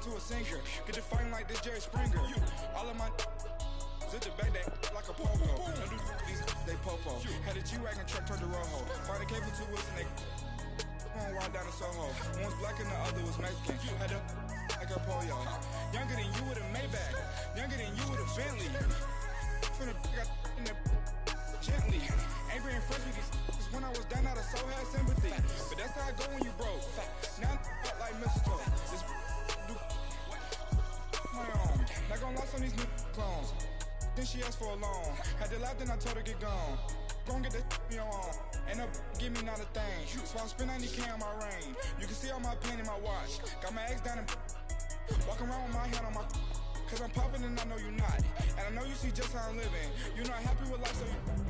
to a singer. Get to fighting like this Jerry Springer. All of my zip the back that like a popo. No do these they popo. Had a G-Wagon truck turned to Rojo. Find a cable 2 wheels and they on ride down to Soho. One was black and the other was Mexican. Had a like a polio. Younger than you with a Maybach. Younger than you with a Bentley. From the got in the gently. Angry and fresh with these when I was down out of soul had sympathy. But that's how I go when you broke. Now I'm like mistletoe. This do my own. Not gonna lost on these new clones. Then she asked for a loan. Had to laugh, then I told her get gone. Gon' get that me on. Ain't no give me not a thing. So I spend 90K on my ring. You can see all my pain in my watch. Got my ex down and walking around with my hand on my. Cause I'm popping and I know you not. And I know you see just how I'm living. You're not happy with life, so you.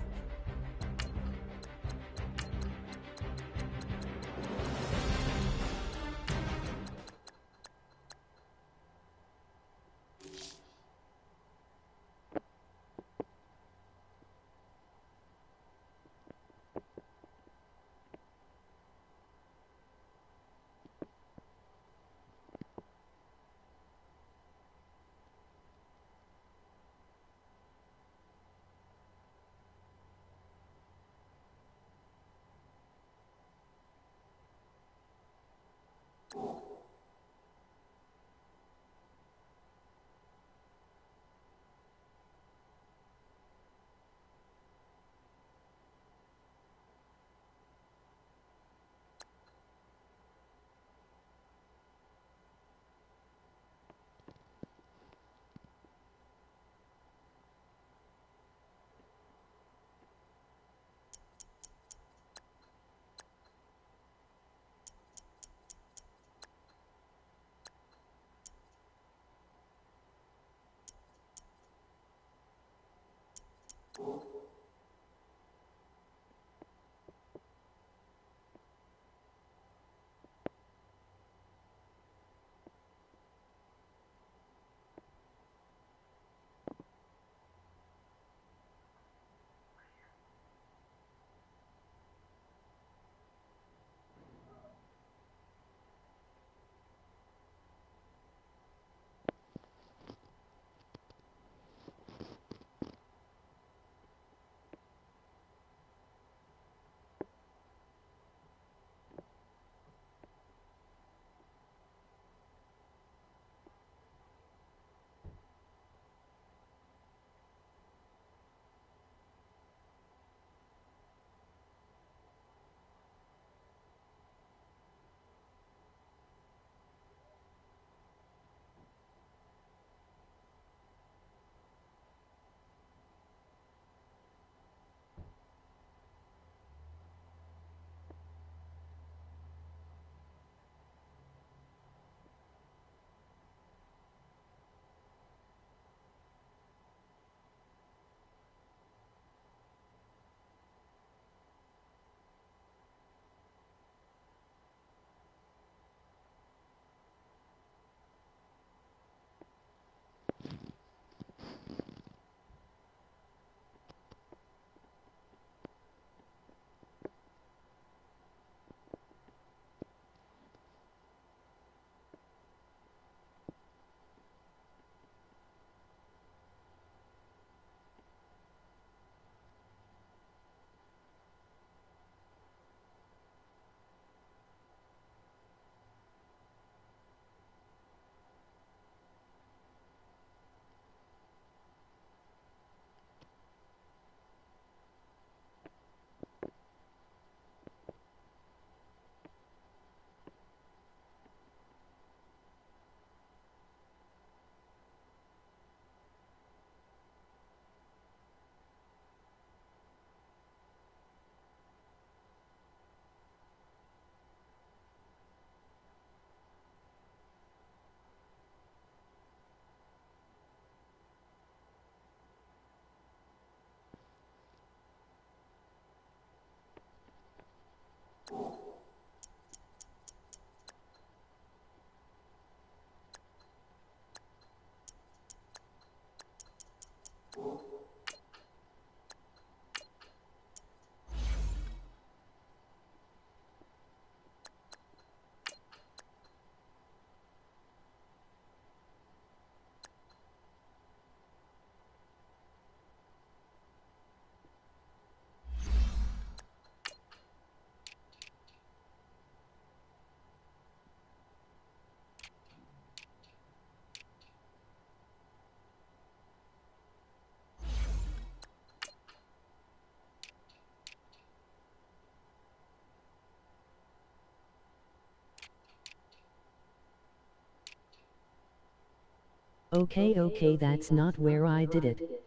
Okay, that's not where I did it.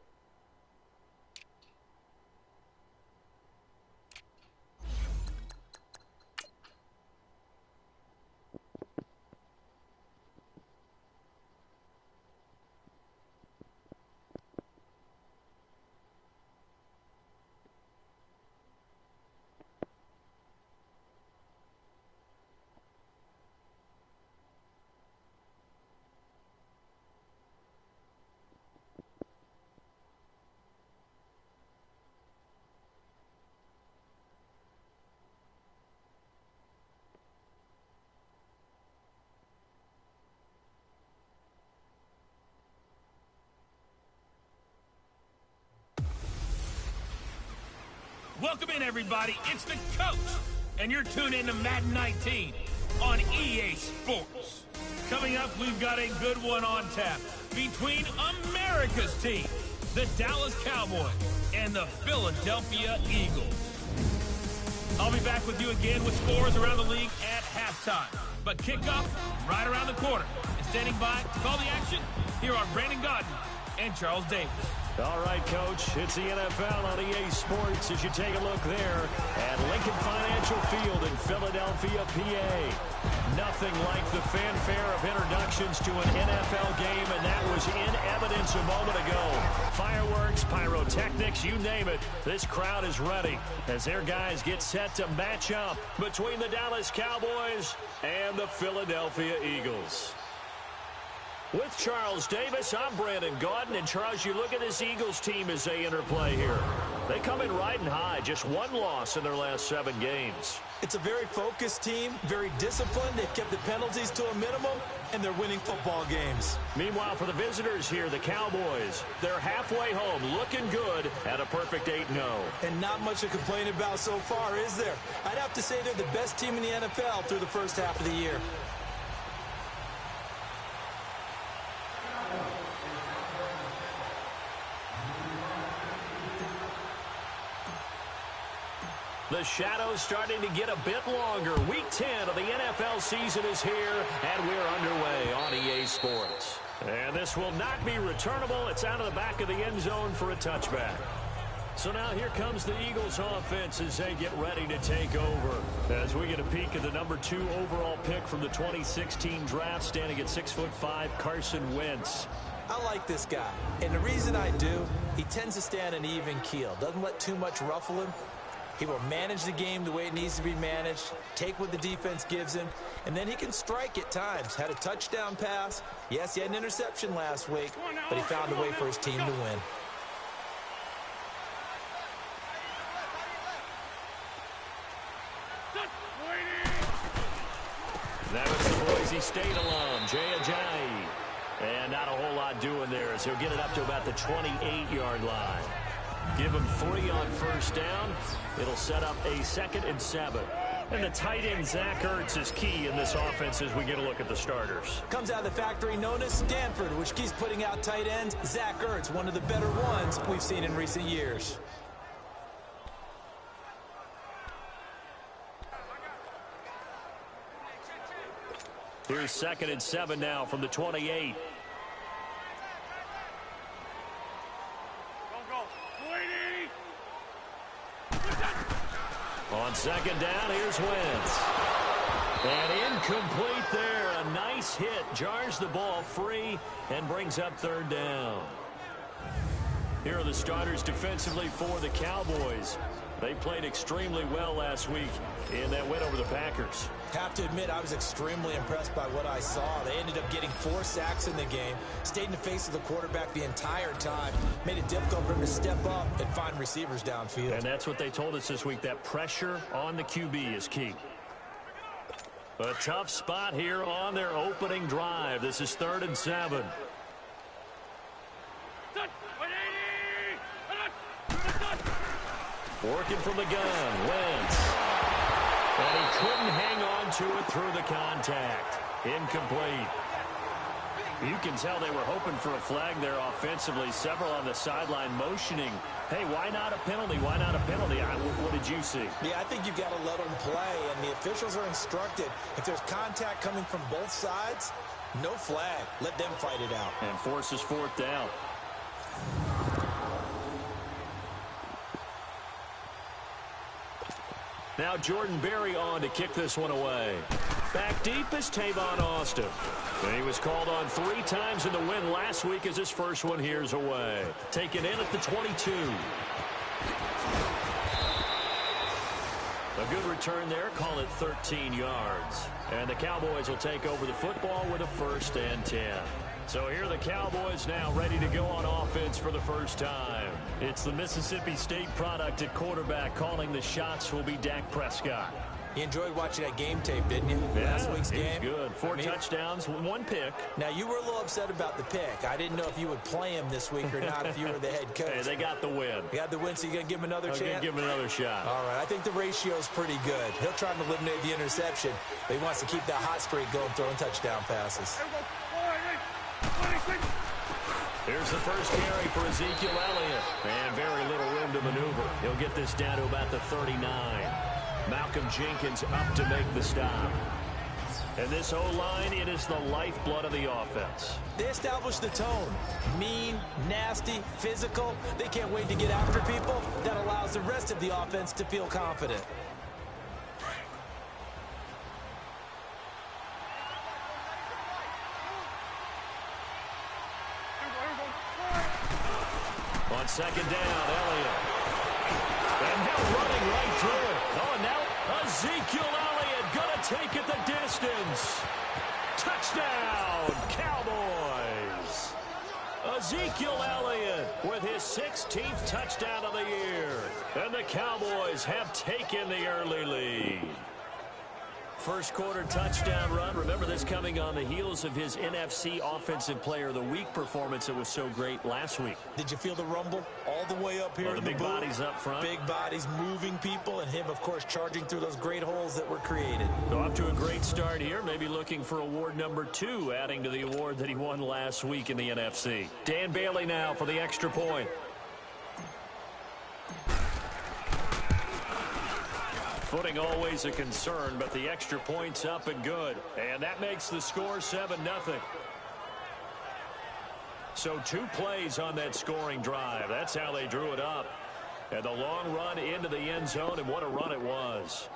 Welcome in, everybody. It's the coach, and you're tuned in to Madden 19 on EA Sports. Coming up, we've got a good one on tap between America's team, the Dallas Cowboys, and the Philadelphia Eagles. I'll be back with you again with scores around the league at halftime. But kickoff right around the corner. And standing by to call the action, here are Brandon Godden and Charles Davis. All right, Coach, it's the NFL on EA Sports as you take a look there at Lincoln Financial Field in Philadelphia, PA. Nothing like the fanfare of introductions to an NFL game, and that was in evidence a moment ago. Fireworks, pyrotechnics, you name it, this crowd is ready as their guys get set to match up between the Dallas Cowboys and the Philadelphia Eagles. With Charles Davis, I'm Brandon Godden. And, Charles, you look at this Eagles team as they enter play here. They come in riding high, just one loss in their last 7 games. It's a very focused team, very disciplined. They've kept the penalties to a minimum, and they're winning football games. Meanwhile, for the visitors here, the Cowboys, they're halfway home, looking good at a perfect 8-0. And not much to complain about so far, is there? I'd have to say they're the best team in the NFL through the first half of the year. The shadow's starting to get a bit longer. Week 10 of the NFL season is here, and we're underway on EA Sports. And this will not be returnable. It's out of the back of the end zone for a touchback. So now here comes the Eagles offense as they get ready to take over. As we get a peek at the number 2 overall pick from the 2016 draft, standing at 6'5", Carson Wentz. I like this guy, and the reason I do, he tends to stay on an even keel. Doesn't let too much ruffle him. He will manage the game the way it needs to be managed, take what the defense gives him, and then he can strike at times. Had a touchdown pass. Yes, he had an interception last week, but he found a way for his team to win. That was the Boise State alum, Jay Ajayi. And not a whole lot doing there as he'll get it up to about the 28-yard line. Give him 3 on first down. It'll set up a 2nd and 7. And the tight end, Zach Ertz, is key in this offense as we get a look at the starters. Comes out of the factory known as Stanford, which keeps putting out tight ends. Zach Ertz, one of the better ones we've seen in recent years. Here's 2nd and 7 now from the 28. On 2nd down, here's Wentz. And incomplete there. A nice hit. Jars the ball free and brings up 3rd down. Here are the starters defensively for the Cowboys. They played extremely well last week in that win over the Packers. Have to admit, I was extremely impressed by what I saw. They ended up getting 4 sacks in the game, stayed in the face of the quarterback the entire time, made it difficult for him to step up and find receivers downfield. And that's what they told us this week, that pressure on the QB is key. A tough spot here on their opening drive. This is 3rd and 7. Working from the gun, Wentz. And he couldn't hang on to it through the contact. Incomplete. You can tell they were hoping for a flag there offensively. Several on the sideline motioning. Hey, why not a penalty? Why not a penalty? What did you see? Yeah, I think you've got to let them play, and the officials are instructed. If there's contact coming from both sides, No flag. Let them fight it out. And forces fourth down. Now Jordan Berry on to kick this one away. Back deep is Tavon Austin. And he was called on 3 times in the win last week as his first one here's away. Taken in at the 22. A good return there. Call it 13 yards. And the Cowboys will take over the football with a 1st and 10. So here are the Cowboys now ready to go on offense for the first time. It's the Mississippi State product at quarterback. Calling the shots will be Dak Prescott. You enjoyed watching that game tape, didn't you? Yeah, Last week's game. Good. 4 touchdowns, 1 pick. Now, you were a little upset about the pick. I didn't know if you would play him this week or not if you were the head coach. Hey, they got the win. They got the win, so you're going to give him another chance? I'm going to give him another shot. All right, I think the ratio's pretty good. He'll try to eliminate the interception, but he wants to keep that hot streak going, throwing touchdown passes. Here's the first carry for Ezekiel Elliott. And very little room to maneuver. He'll get this down to about the 39. Malcolm Jenkins up to make the stop. And this O-line, it is the lifeblood of the offense. They establish the tone. Mean, nasty, physical. They can't wait to get after people. That allows the rest of the offense to feel confident. On second down, Elliott. And now running right through it. Oh, and now Ezekiel Elliott going to take it the distance. Touchdown, Cowboys. Ezekiel Elliott with his 16th touchdown of the year. And the Cowboys have taken the early lead. First quarter touchdown run. Remember this coming on the heels of his NFC Offensive Player of the Week performance that was so great last week. Did you feel the rumble all the way up here? The big bodies up front. Big bodies moving people, and him, of course, charging through those great holes that were created. So up to a great start here. Maybe looking for award number 2, adding to the award that he won last week in the NFC. Dan Bailey now for the extra point. Footing always a concern, but the extra point's up and good. And that makes the score 7-0. So 2 plays on that scoring drive. That's how they drew it up. And the long run into the end zone, and what a run it was.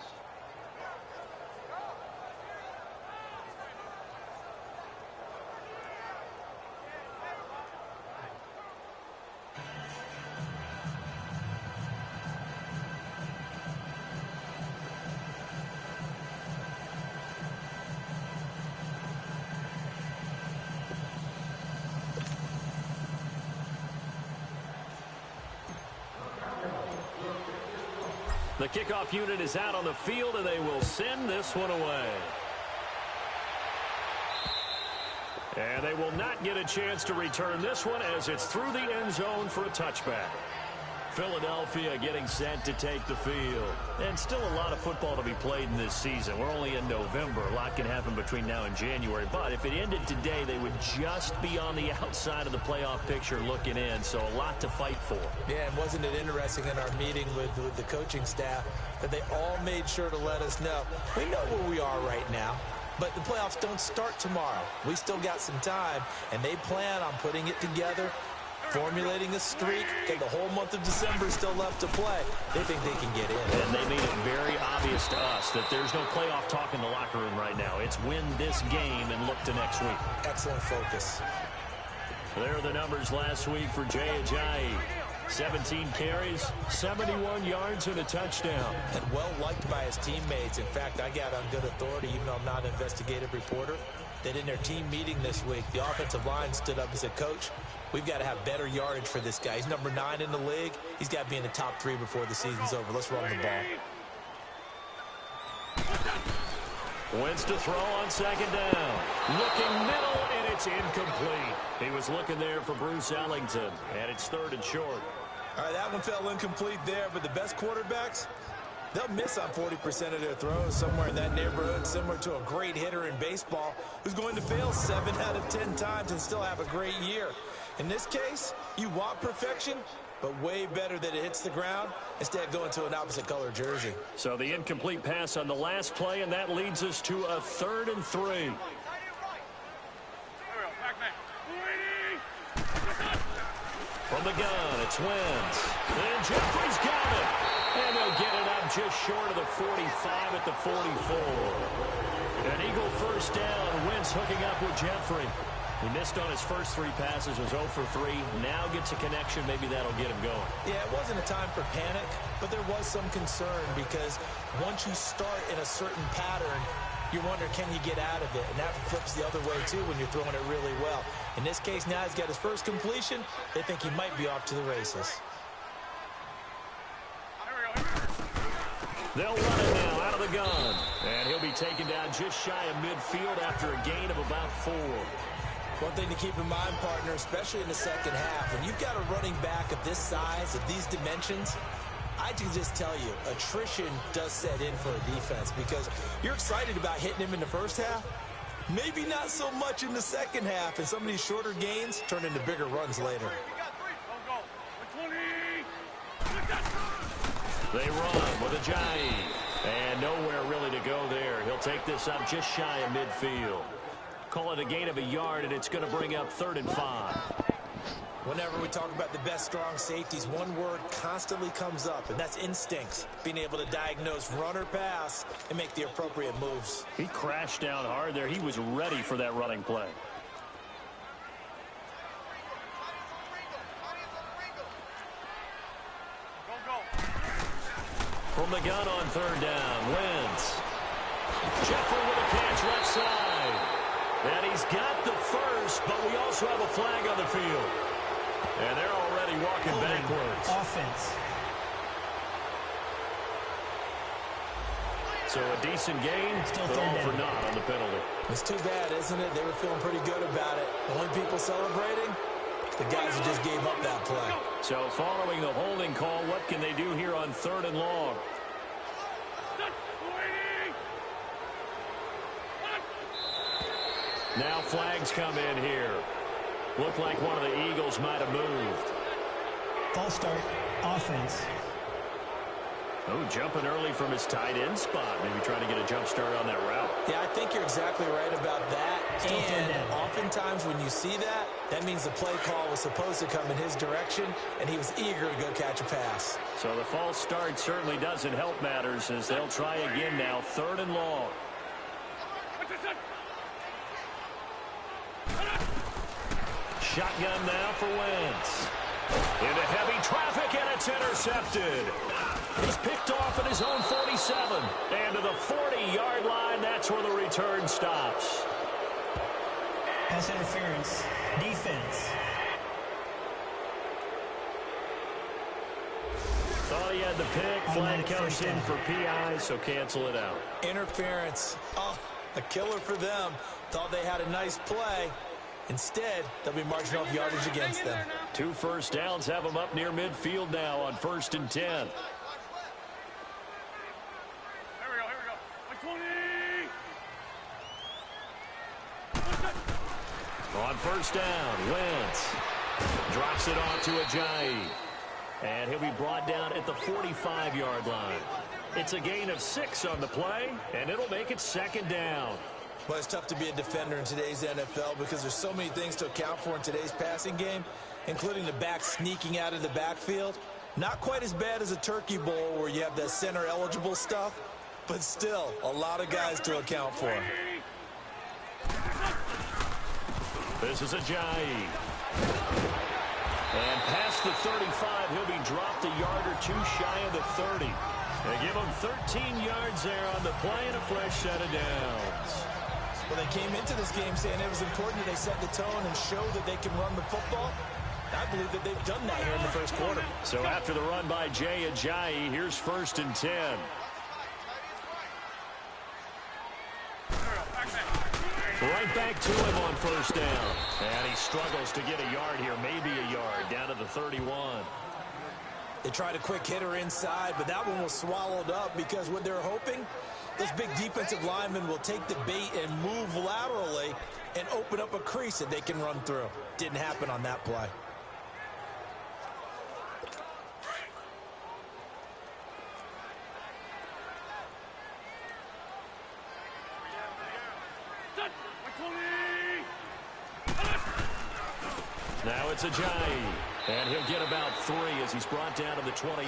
The kickoff unit is out on the field, and they will send this one away. And they will not get a chance to return this one as it's through the end zone for a touchback. Philadelphia getting set to take the field. And still a lot of football to be played in this season. We're only in November. A lot can happen between now and January. But if it ended today, they would just be on the outside of the playoff picture looking in. So a lot to fight for. Yeah, and wasn't it interesting in our meeting with the coaching staff that they all made sure to let us know. We know where we are right now. But the playoffs don't start tomorrow. We still got some time. And they plan on putting it together, formulating a streak, and the whole month of December is still left to play. They think they can get in. And they made it very obvious to us that there's no playoff talk in the locker room right now. It's win this game and look to next week. Excellent focus. There are the numbers last week for Jay Ajayi. 17 carries, 71 yards, and a touchdown. And well liked by his teammates. In fact, I got on good authority, even though I'm not an investigative reporter, that in their team meeting this week, the offensive line stood up and said, Coach, we've got to have better yardage for this guy. He's number 9 in the league. He's got to be in the top 3 before the season's over. Let's run the ball. Wentz to throw on second down. Looking middle, and it's incomplete. He was looking there for Bruce Ellington, and it's 3rd and short. All right, that one fell incomplete there, but the best quarterbacks, they'll miss on 40% of their throws, somewhere in that neighborhood, similar to a great hitter in baseball who's going to fail 7 out of 10 times and still have a great year. In this case, you want perfection, but way better that it hits the ground instead of going to an opposite color jersey. So the incomplete pass on the last play, and that leads us to a 3rd and 3. From the gun, it's Wentz. And Jeffrey's got it. And they'll get it up just short of the 45 at the 44. An Eagle first down. Wentz hooking up with Jeffrey. He missed on his first 3 passes, was 0 for 3. Now gets a connection. Maybe that'll get him going. Yeah, it wasn't a time for panic, but there was some concern because once you start in a certain pattern, you wonder, can you get out of it? And that flips the other way, too, when you're throwing it really well. In this case, now he's got his first completion. They think he might be off to the races. They'll run it now out of the gun. And he'll be taken down just shy of midfield after a gain of about 4. One thing to keep in mind, partner, especially in the second half, when you've got a running back of this size, of these dimensions, I can just tell you, attrition does set in for a defense because you're excited about hitting him in the first half. Maybe not so much in the second half, and some of these shorter gains turn into bigger runs later. They run with Ajayi. And nowhere really to go there. He'll take this up just shy of midfield. Call it a gain of a yard, and it's going to bring up 3rd and 5. Whenever we talk about the best strong safeties, one word constantly comes up, and that's instincts. Being able to diagnose run or pass and make the appropriate moves. He crashed down hard there. He was ready for that running play. From the gun on 3rd down, Wentz. Jeffrey with a catch left side. And he's got the first, but we also have a flag on the field. And they're already walking backwards. Offense. So a decent gain, but all for naught on the penalty. It's too bad, isn't it? They were feeling pretty good about it. The only people celebrating, the guys who just gave up that play. So following the holding call, what can they do here on 3rd and long? Now flags come in here. Looked like one of the Eagles might have moved. False start. Offense. Oh, jumping early from his tight end spot. Maybe trying to get a jump start on that route. Yeah, I think you're exactly right about that. Still and oftentimes when you see that, that means the play call was supposed to come in his direction, and he was eager to go catch a pass. So the false start certainly doesn't help matters as they'll try again now. 3rd and long. Shotgun now for Wentz. Into heavy traffic, and it's intercepted. He's picked off at his own 47. And to the 40-yard line, that's where the return stops. Pass interference. Defense. Thought he had the pick. Flag comes in for PI, so cancel it out. Interference. Oh, a killer for them. Thought they had a nice play. Instead, they'll be marching off yardage against them. 2 first downs have them up near midfield now on 1st and 10. Here we go. 20. On 1st down, Wentz drops it off to Ajayi. And he'll be brought down at the 45-yard line. It's a gain of 6 on the play, and it'll make it 2nd down. Well, it's tough to be a defender in today's NFL because there's so many things to account for in today's passing game, including the back sneaking out of the backfield. Not quite as bad as a turkey bowl where you have that center-eligible stuff, but still a lot of guys to account for. This is Ajayi. And past the 35, he'll be dropped a yard or 2 shy of the 30. They give him 13 yards there on the play and a fresh set of downs. Well, they came into this game saying it was important that they set the tone and show that they can run the football. I believe that they've done that here in the first quarter. So after the run by Jay Ajayi, here's 1st and 10. Right back to him on 1st down. And he struggles to get a yard here, maybe a yard, down to the 31. They tried a quick hitter inside, but that one was swallowed up because what they're hoping, those big defensive linemen will take the bait and move laterally and open up a crease that they can run through. Didn't happen on that play. Now it's Ajayi. And he'll get about 3 as he's brought down to the 28.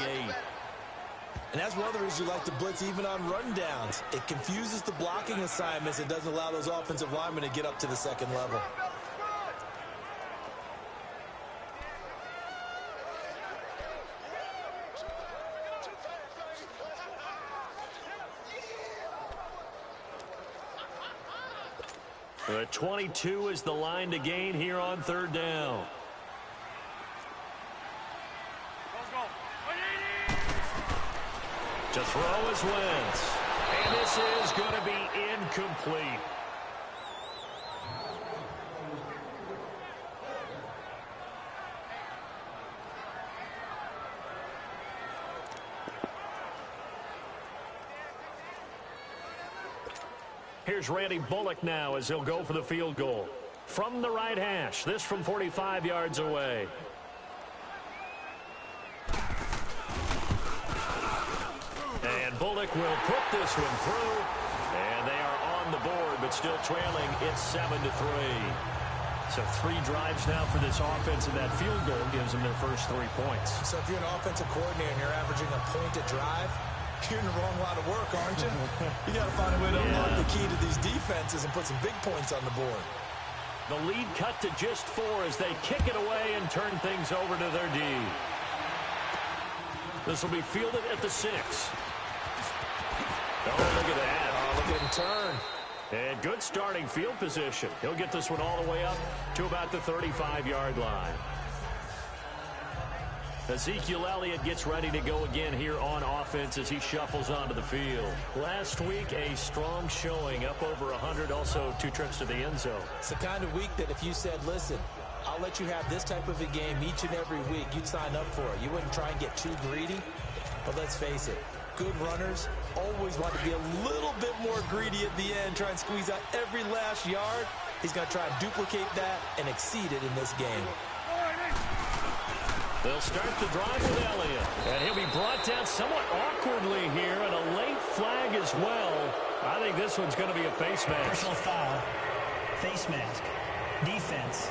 And that's one of the reasons you like to blitz even on rundowns. It confuses the blocking assignments. It doesn't allow those offensive linemen to get up to the second level. The 22 is the line to gain here on third down. To throw is Wentz. And this is going to be incomplete. Here's Randy Bullock now as he'll go for the field goal. From the right hash, this from 45 yards away. And Bullock will put this one through. And they are on the board, but still trailing. It's 7-3. So 3 drives now for this offense, and that field goal gives them their first 3 points. So if you're an offensive coordinator and you're averaging a point a drive, you're in the wrong line of work, aren't you? You got to find a way to unlock the key to these defenses and put some big points on the board. The lead cut to just 4 as they kick it away and turn things over to their D. This will be fielded at the 6. Oh, look at that. Oh, look at him turn. And good starting field position. He'll get this one all the way up to about the 35-yard line. Ezekiel Elliott gets ready to go again here on offense as he shuffles onto the field. Last week, a strong showing, up over 100, also 2 trips to the end zone. It's the kind of week that if you said, listen, I'll let you have this type of a game each and every week, you'd sign up for it. You wouldn't try and get too greedy. But let's face it, good runners always want to be a little bit more greedy at the end, try and squeeze out every last yard. He's going to try and duplicate that and exceed it in this game. They'll start the drive with Elliott. And he'll be brought down somewhat awkwardly here, and a late flag as well. I think this one's going to be a face mask. Personal foul. Face mask. Defense.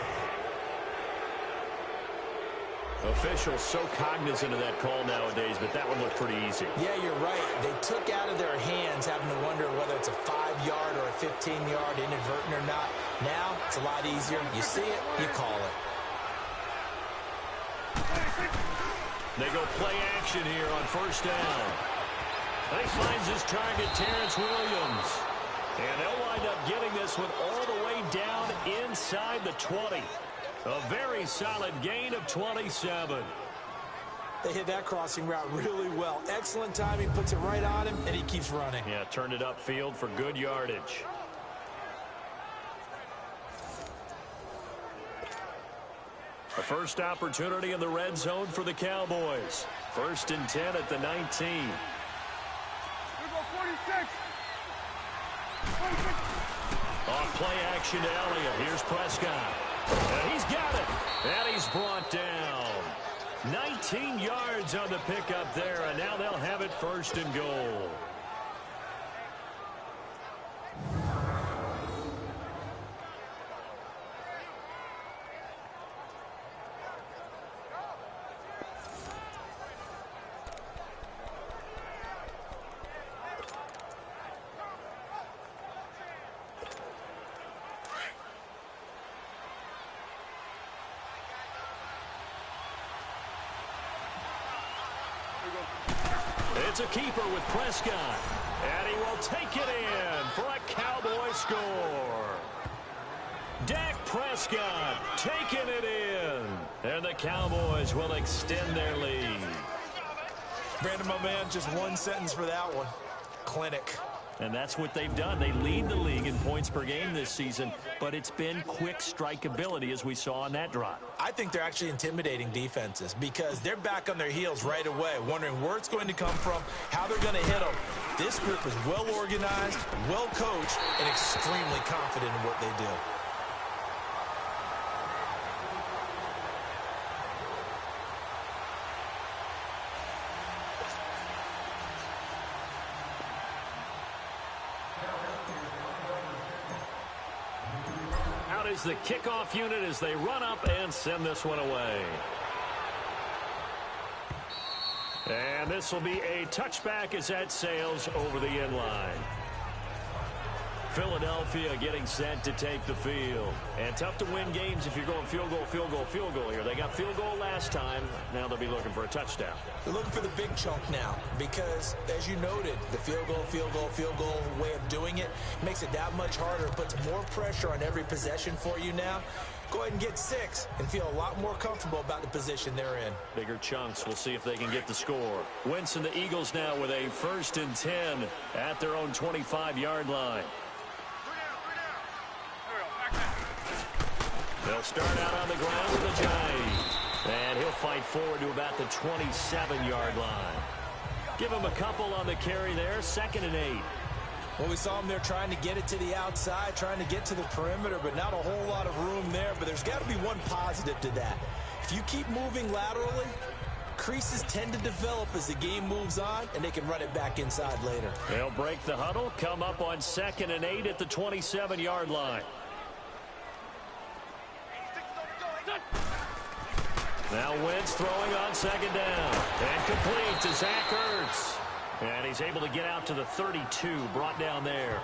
Officials so cognizant of that call nowadays, but that one looked pretty easy. Yeah, you're right. They took out of their hands having to wonder whether it's a 5-yard or a 15-yard inadvertent or not. Now, it's a lot easier. You see it, you call it. They go play action here on first down. He finds his target, Terrence Williams. And they'll wind up getting this one all the way down inside the 20. A very solid gain of 27. They hit that crossing route really well. Excellent timing, puts it right on him, and he keeps running. Yeah, turned it upfield for good yardage. A first opportunity in the red zone for the Cowboys. 1st and 10 at the 19. Off play action to Elliott. Here's Prescott. And he's got it. And he's brought down. 19 yards on the pickup there, and now they'll have it 1st and goal. It's a keeper with Prescott. And he will take it in for a Cowboy score. Dak Prescott taking it in. And the Cowboys will extend their lead. Brandon, my man, just one sentence for that one. Clinic. And that's what they've done. They lead the league in points per game this season, but it's been quick strikeability as we saw on that drive. I think they're actually intimidating defenses because they're back on their heels right away, wondering where it's going to come from, how they're going to hit them. This group is well organized, well coached, and extremely confident in what they do. Is the kickoff unit as they run up and send this one away. And this will be a touchback as that sails over the end line. Philadelphia getting set to take the field. And tough to win games if you're going field goal, field goal, field goal here. They got field goal last time. Now they'll be looking for a touchdown. They're looking for the big chunk now because, as you noted, the field goal, field goal, field goal way of doing it makes it that much harder. It puts more pressure on every possession for you now. Go ahead and get 6 and feel a lot more comfortable about the position they're in. Bigger chunks. We'll see if they can get the score. Wentz and the Eagles now with a 1st and 10 at their own 25-yard line. They'll start out on the ground with a jive. And he'll fight forward to about the 27-yard line. Give him a couple on the carry there. 2nd and 8. Well, we saw him there trying to get it to the outside, trying to get to the perimeter, but not a whole lot of room there. But there's got to be one positive to that. If you keep moving laterally, creases tend to develop as the game moves on, and they can run it back inside later. They'll break the huddle, come up on 2nd and 8 at the 27-yard line. Now Wentz throwing on 2nd down. And complete to Zach Ertz. And he's able to get out to the 32, brought down there.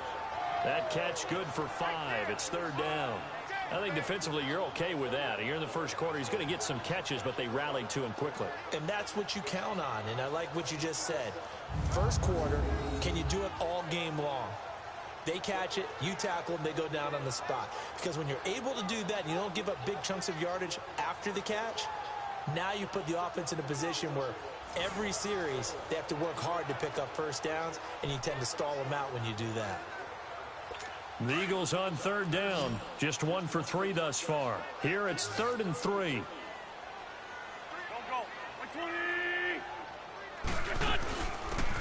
That catch good for 5. It's 3rd down. I think defensively you're okay with that. Here in the first quarter, he's going to get some catches, but they rallied to him quickly. And that's what you count on, and I like what you just said. First quarter, can you do it all game long? They catch it, you tackle them, they go down on the spot. Because when you're able to do that and you don't give up big chunks of yardage after the catch, now you put the offense in a position where every series they have to work hard to pick up 1st downs, and you tend to stall them out when you do that. The Eagles on 3rd down, just 1 for 3 thus far. Here it's 3rd and 3.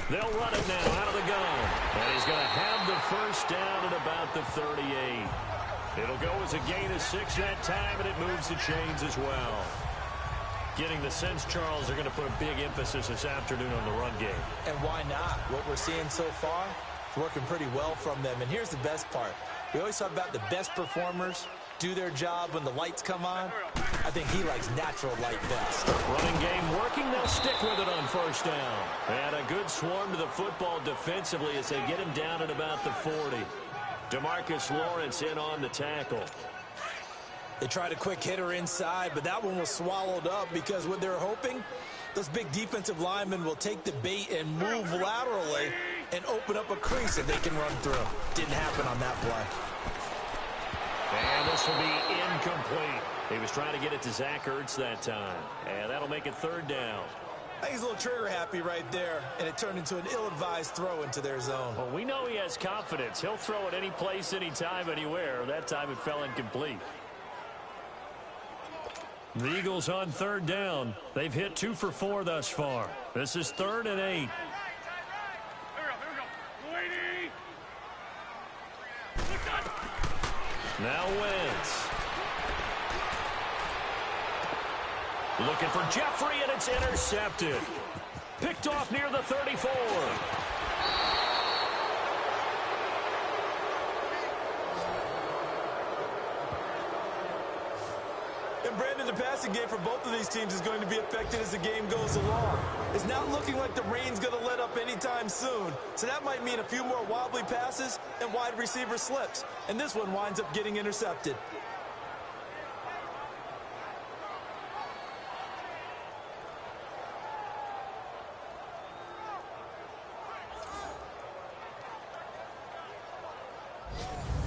They'll run it now out of the gun. And he's going to have the 1st down at about the 38. It'll go as a gain of 6 that time, and it moves the chains as well. Getting the sense, Charles, they're going to put a big emphasis this afternoon on the run game. And why not? What we're seeing so far, it's working pretty well from them. And here's the best part. We always talk about the best performers do their job when the lights come on. I think he likes natural light best. Running game working. They'll stick with it on 1st down. And a good swarm to the football defensively as they get him down at about the 40. DeMarcus Lawrence in on the tackle. They tried a quick hitter inside, but that one was swallowed up because what they're hoping, those big defensive linemen will take the bait and move laterally and open up a crease that they can run through. Didn't happen on that play. And this will be incomplete. He was trying to get it to Zach Ertz that time. And that'll make it 3rd down. I think he's a little trigger happy right there, and it turned into an ill-advised throw into their zone. Well, we know he has confidence. He'll throw it any place, anytime, anywhere. That time it fell incomplete. The Eagles on 3rd down. They've hit 2 for 4 thus far. This is 3rd and 8. Now Wentz. Looking for Jeffrey, and it's intercepted. Picked off near the 34. And Brandon, the passing game for both of these teams is going to be affected as the game goes along. It's not looking like the rain's going to let up anytime soon. So that might mean a few more wobbly passes and wide receiver slips. And this one winds up getting intercepted.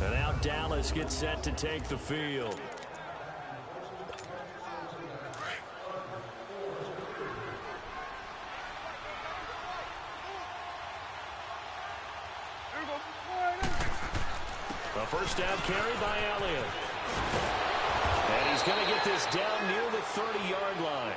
And now Dallas gets set to take the field. A 1st down carry by Elliott. And he's going to get this down near the 30-yard line.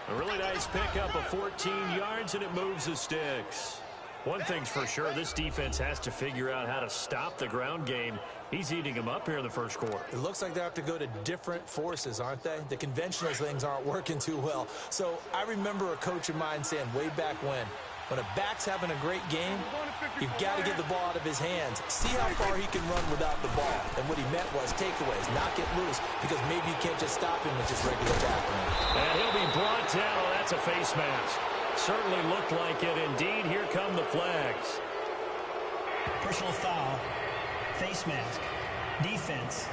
A really nice pickup of 14 yards, and it moves the sticks. One thing's for sure, this defense has to figure out how to stop the ground game. He's eating them up here in the first quarter. It looks like they have to go to different forces, aren't they? The conventional things aren't working too well. So I remember a coach of mine saying way back when a back's having a great game, you've got to get the ball out of his hands. See how far he can run without the ball. And what he meant was takeaways, knock it loose, because maybe you can't just stop him with just regular tackling. And he'll be brought down. Oh, that's a face mask. Certainly looked like it. Indeed, here come the flags. Personal foul. Face mask. Defense.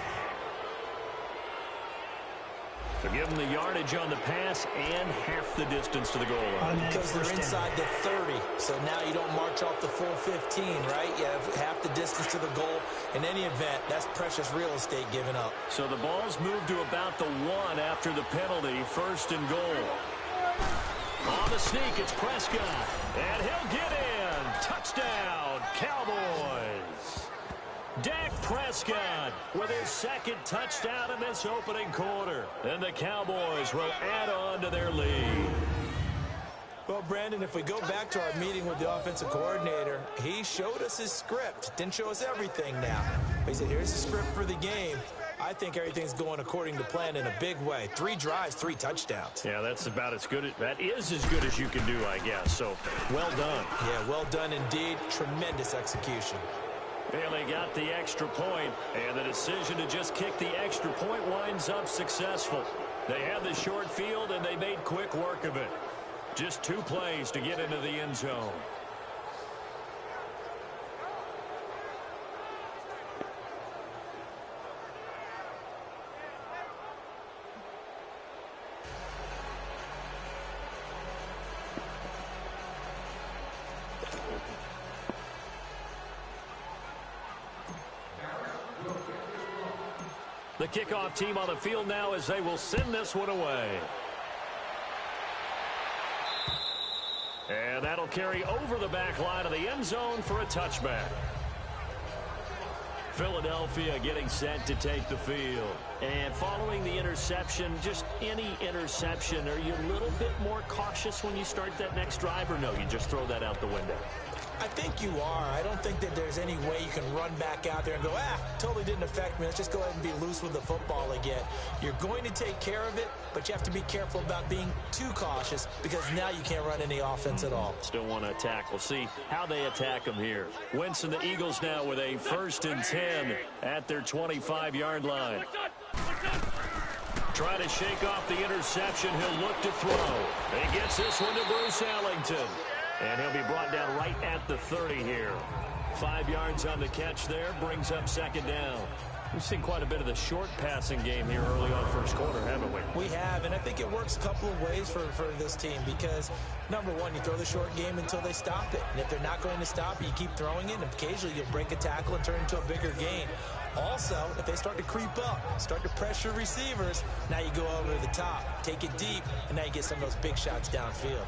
So give them the yardage on the pass and half the distance to the goal line. Because they're inside the 30. So now you don't march off the full 15, right? You have half the distance to the goal. In any event, that's precious real estate given up. So the ball's moved to about the 1 after the penalty. First and goal. On the sneak, it's Prescott. And he'll get in. Touchdown, Cowboys. Dak Prescott with his second touchdown in this opening quarter. And the Cowboys will add on to their lead. Well, Brandon, if we go back to our meeting with the offensive coordinator, he showed us his script. Didn't show us everything now. But he said, here's the script for the game. I think everything's going according to plan in a big way. 3 drives, 3 touchdowns. Yeah, that's about as good. That is as good as you can do, I guess. So, well done. Yeah, well done indeed. Tremendous execution. And they got the extra point, and the decision to just kick the extra point winds up successful. They had the short field, and they made quick work of it. Just 2 plays to get into the end zone. The kickoff team on the field now as they will send this one away. And that'll carry over the back line of the end zone for a touchback. Philadelphia getting set to take the field. And following the interception, just any interception, are you a little bit more cautious when you start that next drive, or no, you just throw that out the window? I think you are. I don't think that there's any way you can run back out there and go, totally didn't affect me. Let's just go ahead and be loose with the football again. You're going to take care of it, but you have to be careful about being too cautious because now you can't run any offense at all. Still want to attack. We'll see how they attack them here. Wentz and the Eagles now with a 1st and 10 at their 25-yard line. Trying to shake off the interception. He'll look to throw. He gets this one to Bruce Ellington. And he'll be brought down right at the 30 here. 5 yards on the catch there. Brings up 2nd down. We've seen quite a bit of the short passing game here early on first quarter, haven't we? We have, and I think it works a couple of ways for this team because, number one, you throw the short game until they stop it. And if they're not going to stop it, you keep throwing it, and occasionally you'll break a tackle and turn it into a bigger gain. Also, if they start to creep up, start to pressure receivers, now you go over the top, take it deep, and now you get some of those big shots downfield.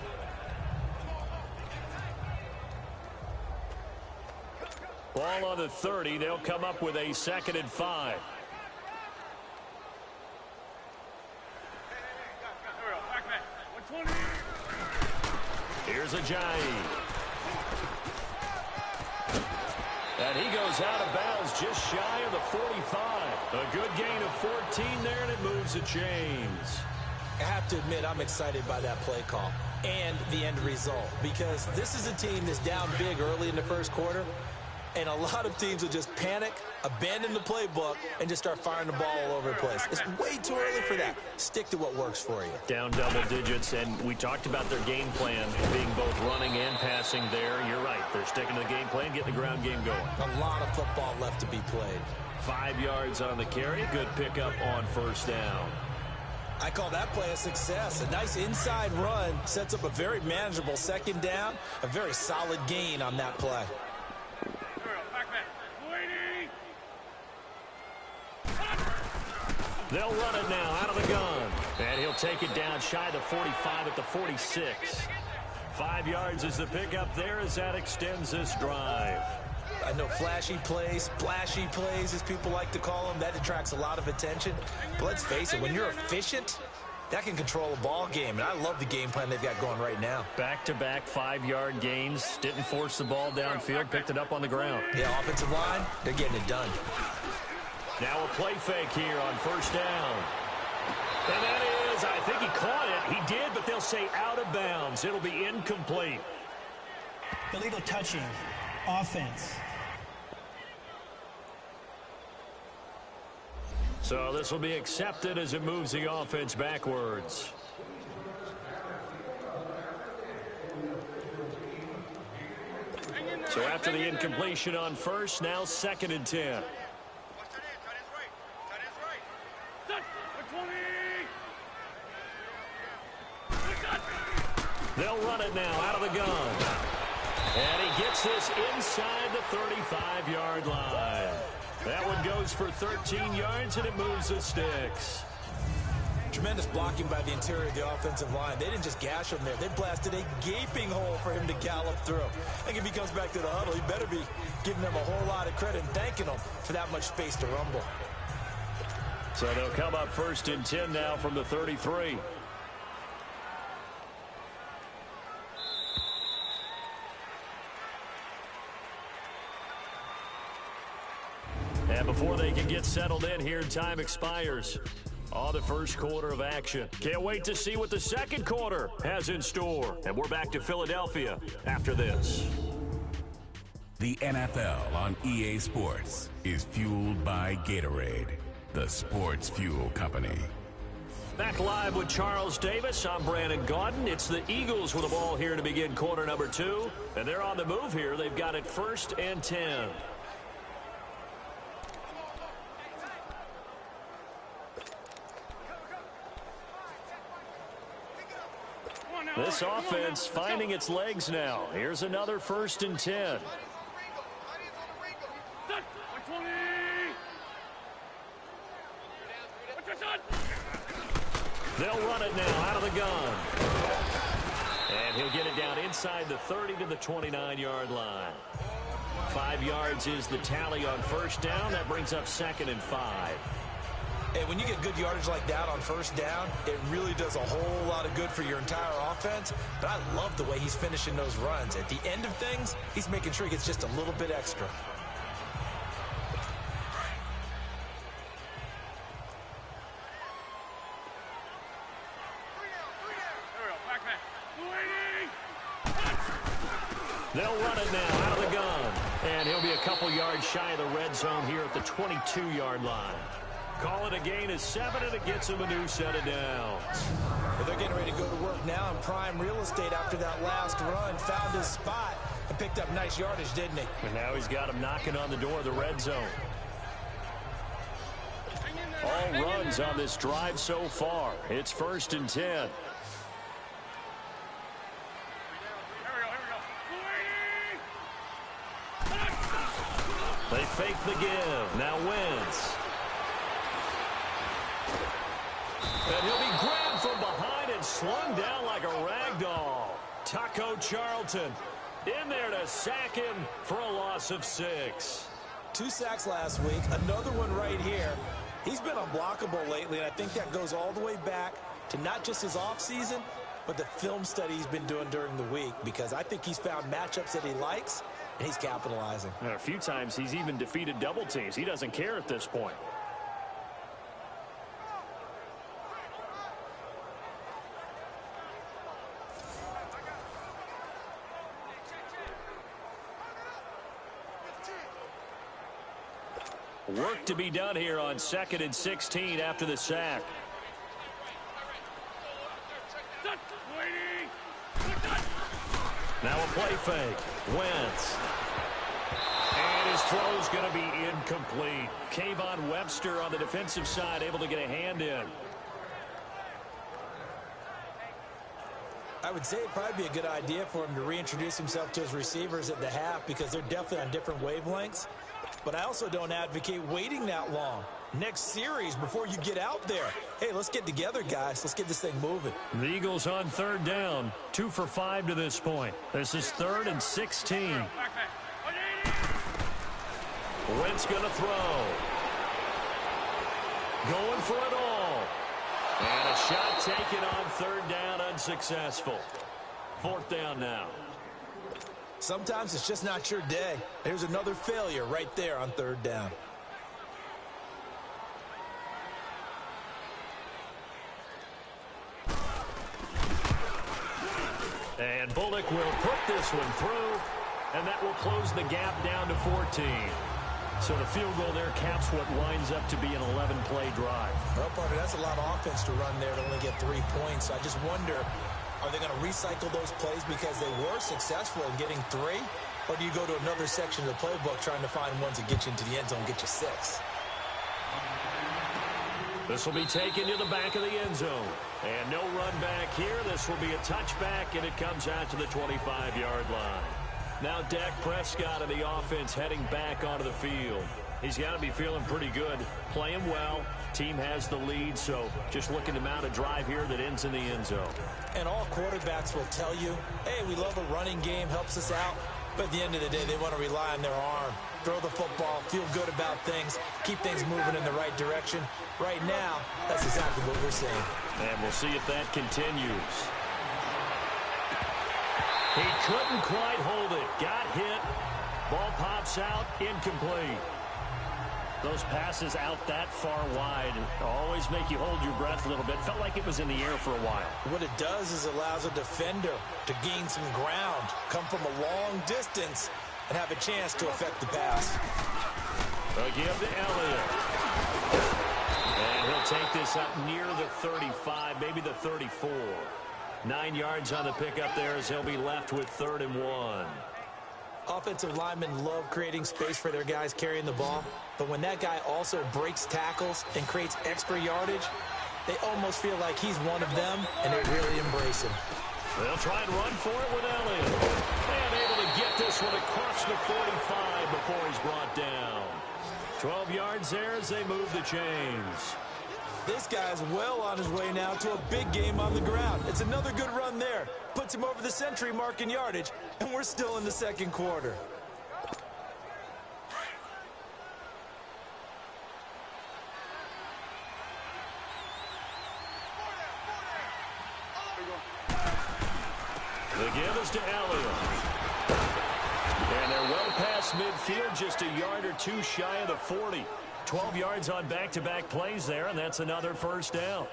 Ball on the 30. They'll come up with a 2nd and 5. Here's Ajayi. And he goes out of bounds just shy of the 45. A good gain of 14 there, and it moves the chains. I have to admit, I'm excited by that play call and the end result because this is a team that's down big early in the first quarter. And a lot of teams will just panic, abandon the playbook, and just start firing the ball all over the place. It's way too early for that. Stick to what works for you. Down double digits, and we talked about their game plan being both running and passing there. You're right. They're sticking to the game plan, getting the ground game going. A lot of football left to be played. 5 yards on the carry. Good pickup on 1st down. I call that play a success. A nice inside run sets up a very manageable 2nd down. A very solid gain on that play. They'll run it now out of the gun. And he'll take it down shy of the 45 at the 46. 5 yards is the pickup there as that extends this drive. I know flashy plays, splashy plays, as people like to call them, that attracts a lot of attention. But let's face it, when you're efficient, that can control a ball game. And I love the game plan they've got going right now. Back-to-back 5-yard gains. Didn't force the ball downfield. Picked it up on the ground. Yeah, offensive line, they're getting it done. Now a play fake here on 1st down. And that is, I think he caught it. He did, but they'll say out of bounds. It'll be incomplete. Illegal touching. Offense. So this will be accepted as it moves the offense backwards. So after the incompletion on first, now 2nd and 10. They'll run it now out of the gun. And he gets this inside the 35-yard line. That one goes for 13 yards, and it moves the sticks. Tremendous blocking by the interior of the offensive line. They didn't just gash him there. They blasted a gaping hole for him to gallop through. I think if he comes back to the huddle, he better be giving them a whole lot of credit and thanking them for that much space to rumble. So they'll come up 1st and 10 now from the 33. And before they can get settled in here, time expires on the first quarter of action. Can't wait to see what the second quarter has in store. And we're back to Philadelphia after this. The NFL on EA Sports is fueled by Gatorade, the sports fuel company. Back live with Charles Davis. I'm Brandon Gaudin. It's the Eagles with the ball here to begin quarter number 2. And they're on the move here. They've got it 1st and 10. This offense finding its legs now. Here's another 1st and 10. They'll run it now out of the gun. And he'll get it down inside the 30 to the 29-yard line. 5 yards is the tally on 1st down. That brings up 2nd and 5. Hey, when you get good yardage like that on 1st down, it really does a whole lot of good for your entire offense. But I love the way he's finishing those runs. At the end of things, he's making sure he gets just a little bit extra. They'll run it now out of the gun. And he'll be a couple yards shy of the red zone here at the 22-yard line. Call it a gain of 7, and it gets him a new set of downs. But they're getting ready to go to work now in prime real estate after that last run. Found his spot and picked up nice yardage, didn't he? And now he's got him knocking on the door of the red zone. All runs on this drive so far. It's 1st and 10. They fake the give. Now Wentz. And he'll be grabbed from behind and slung down like a rag doll. Taco Charlton in there to sack him for a loss of 6. 2 sacks last week, another one right here. He's been unblockable lately, and I think that goes all the way back to not just his offseason, but the film study he's been doing during the week, because I think he's found matchups that he likes, and he's capitalizing. And a few times he's even defeated double teams. He doesn't care at this point. Work to be done here on 2nd and 16 after the sack. Now a play fake. Wentz. And his throw's going to be incomplete. Kayvon Webster on the defensive side able to get a hand in. I would say it'd probably be a good idea for him to reintroduce himself to his receivers at the half, because they're definitely on different wavelengths. But I also don't advocate waiting that long. Next series before you get out there. Hey, let's get together, guys. Let's get this thing moving. The Eagles on 3rd down. 2 for 5 to this point. This is 3rd and 16. Wentz going to throw. Going for it all. And a shot taken on 3rd down, unsuccessful. 4th down now. Sometimes it's just not your day. There's another failure right there on 3rd down. And Bullock will put this one through, and that will close the gap down to 14. So the field goal there caps what winds up to be an 11-play drive. Well, partner, that's a lot of offense to run there to only get 3 points. I just wonder, are they going to recycle those plays because they were successful in getting 3? Or do you go to another section of the playbook trying to find ones that get you into the end zone and get you 6? This will be taken to the back of the end zone. And no run back here. This will be a touchback, and it comes out to the 25-yard line. Now Dak Prescott of the offense heading back onto the field. He's got to be feeling pretty good, playing well. Team has the lead, so just looking to mount a drive here that ends in the end zone. And all quarterbacks will tell you, hey, we love a running game, helps us out. But at the end of the day, they want to rely on their arm. Throw the football, feel good about things, keep things moving in the right direction. Right now, that's exactly what we're seeing. And we'll see if that continues. He couldn't quite hold it. Got hit. Ball pops out. Incomplete. Those passes out that far wide always make you hold your breath a little bit. Felt like it was in the air for a while. What it does is allows a defender to gain some ground, come from a long distance, and have a chance to affect the pass. A give to Elliott. And he'll take this up near the 35, maybe the 34. 9 yards on the pickup there as he'll be left with 3rd and 1. Offensive linemen love creating space for their guys carrying the ball, but when that guy also breaks tackles and creates extra yardage, they almost feel like he's one of them, and they really embrace him. They'll try and run for it with Elliott. And able to get this one across the 45 before he's brought down. 12 yards there as they move the chains. This guy's well on his way now to a big game on the ground. It's another good run there. Puts him over the century mark in yardage, and we're still in the second quarter. The give is to Elliott. And they're well past midfield, just a yard or two shy of the 40. 12 yards on back-to-back plays there, and that's another first down.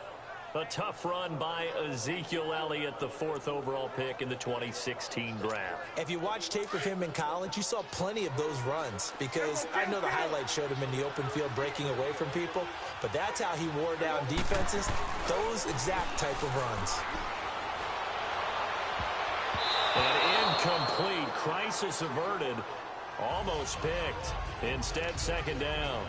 A tough run by Ezekiel Elliott, the 4th overall pick in the 2016 draft. If you watch tape of him in college, you saw plenty of those runs, because I know the highlights showed him in the open field breaking away from people, but that's how he wore down defenses, those exact type of runs. And incomplete. Crisis averted. Almost picked. Instead, 2nd down.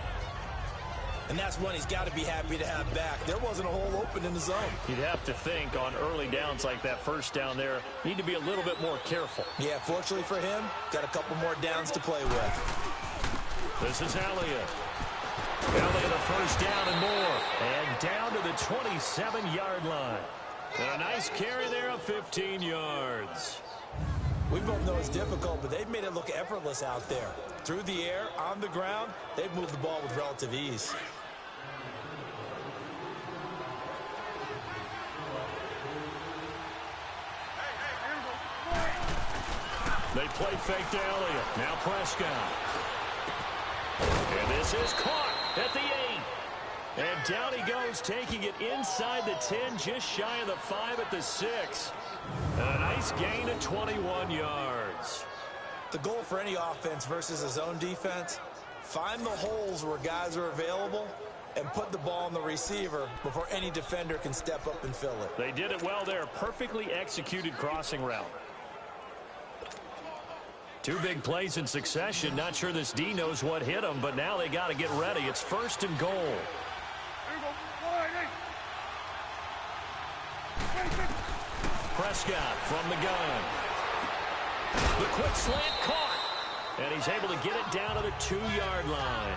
And that's one he's got to be happy to have back. There wasn't a hole open in the zone. You'd have to think on early downs like that first down there, need to be a little bit more careful. Yeah, fortunately for him, got a couple more downs to play with. This is Elliott. Elliott a first down and more. And down to the 27-yard line. And a nice carry there of 15 yards. We both know it's difficult, but they've made it look effortless out there. Through the air, on the ground, they've moved the ball with relative ease. They play fake to Elliott. Now Prescott. And this is caught at the 8. And down he goes, taking it inside the 10, just shy of the 5 at the 6. A nice gain of 21 yards. The goal for any offense versus a zone defense, find the holes where guys are available and put the ball on the receiver before any defender can step up and fill it. They did it well there. Perfectly executed crossing route. 2 big plays in succession. Not sure this D knows what hit him, but now they got to get ready. It's 1st and goal. Prescott from the gun. The quick slant caught. And he's able to get it down to the 2-yard line.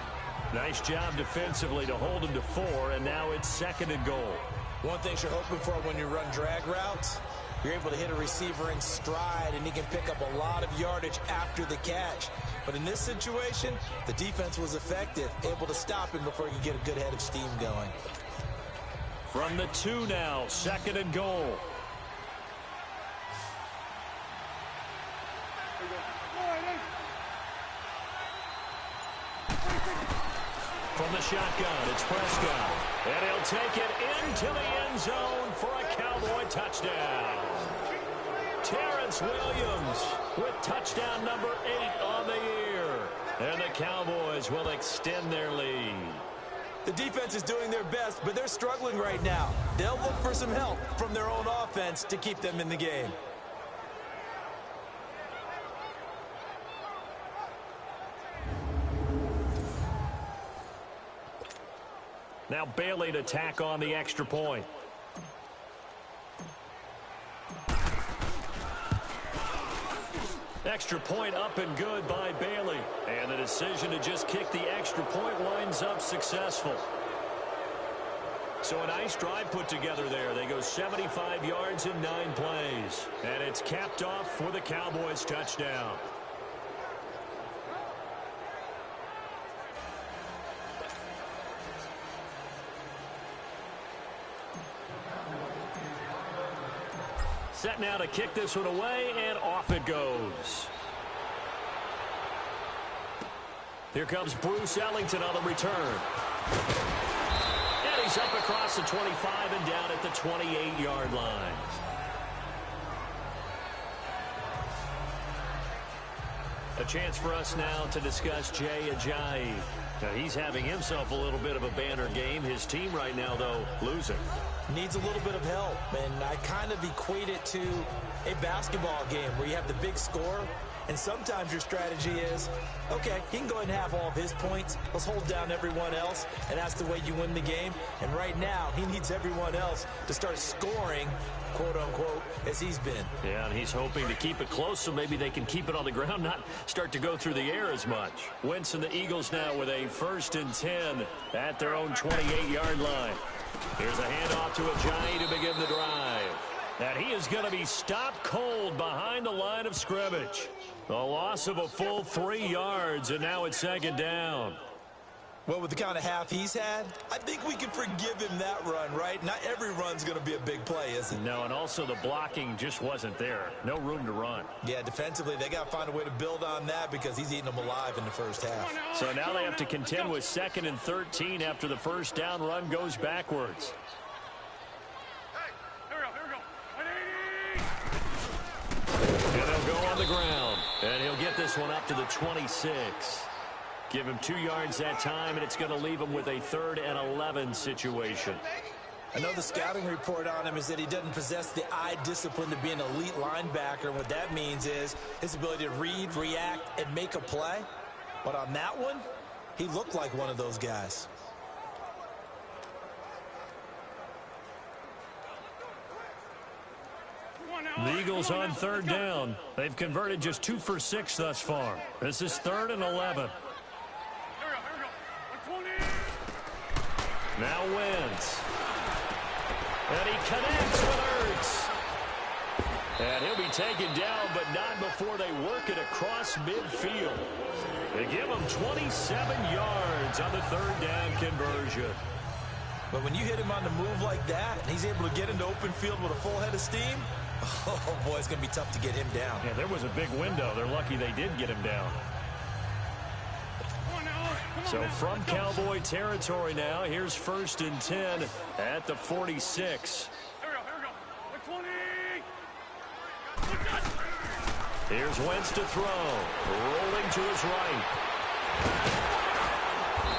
Nice job defensively to hold him to 4, and now it's 2nd and goal. One thing you're hoping for when you run drag routes, you're able to hit a receiver in stride, and he can pick up a lot of yardage after the catch. But in this situation, the defense was effective, able to stop him before he could get a good head of steam going. From the 2 now, 2nd and goal. From the shotgun, it's Prescott. And he'll take it into the end zone for a Cowboy touchdown. Terrence Williams with touchdown number 8 on the year. And the Cowboys will extend their lead. The defense is doing their best, but they're struggling right now. They'll look for some help from their own offense to keep them in the game. Now Bailey to tack on the extra point. Extra point up and good by Bailey. And the decision to just kick the extra point winds up successful. So a nice drive put together there. They go 75 yards in 9 plays. And it's capped off for the Cowboys touchdown. Set now to kick this one away, and off it goes. Here comes Bruce Ellington on the return. And he's up across the 25 and down at the 28-yard line. A chance for us now to discuss Jay Ajayi. Now, he's having himself a little bit of a banner game. His team right now, though, losing. Needs a little bit of help, and I kind of equate it to a basketball game where you have the big score, and sometimes your strategy is, okay, he can go ahead and have all of his points. Let's hold down everyone else, and that's the way you win the game. And right now, he needs everyone else to start scoring, quote-unquote, as he's been. Yeah, and he's hoping to keep it close so maybe they can keep it on the ground, not start to go through the air as much. Wentz and the Eagles now with a 1st and 10 at their own 28-yard line. Here's a handoff to Ajayi to begin the drive. And he is going to be stopped cold behind the line of scrimmage. A loss of a full 3 yards, and now it's 2nd down. Well, with the kind of half he's had, I think we can forgive him that run, right? Not every run's going to be a big play, is it? No, and also the blocking just wasn't there. No room to run. Yeah, defensively, they got to find a way to build on that because he's eating them alive in the first half. So now they have to contend with 2nd and 13 after the first down run goes backwards. And they'll go on the ground. And he'll get this one up to the 26. Give him 2 yards that time, and it's going to leave him with a 3rd and 11 situation. I know the scouting report on him is that he doesn't possess the eye discipline to be an elite linebacker. And what that means is his ability to read, react, and make a play. But on that one, he looked like one of those guys. The Eagles on 3rd down. They've converted just 2 for 6 thus far. This is 3rd and 11. Now Wentz. And he connects with Ertz. And he'll be taken down, but not before they work it across midfield. They give him 27 yards on the 3rd down conversion. But when you hit him on the move like that, and he's able to get into open field with a full head of steam, oh, boy, it's going to be tough to get him down. Yeah, there was a big window. They're lucky they did get him down. So from Cowboy territory now, here's 1st and 10 at the 46. Here's Wentz to throw. Rolling to his right.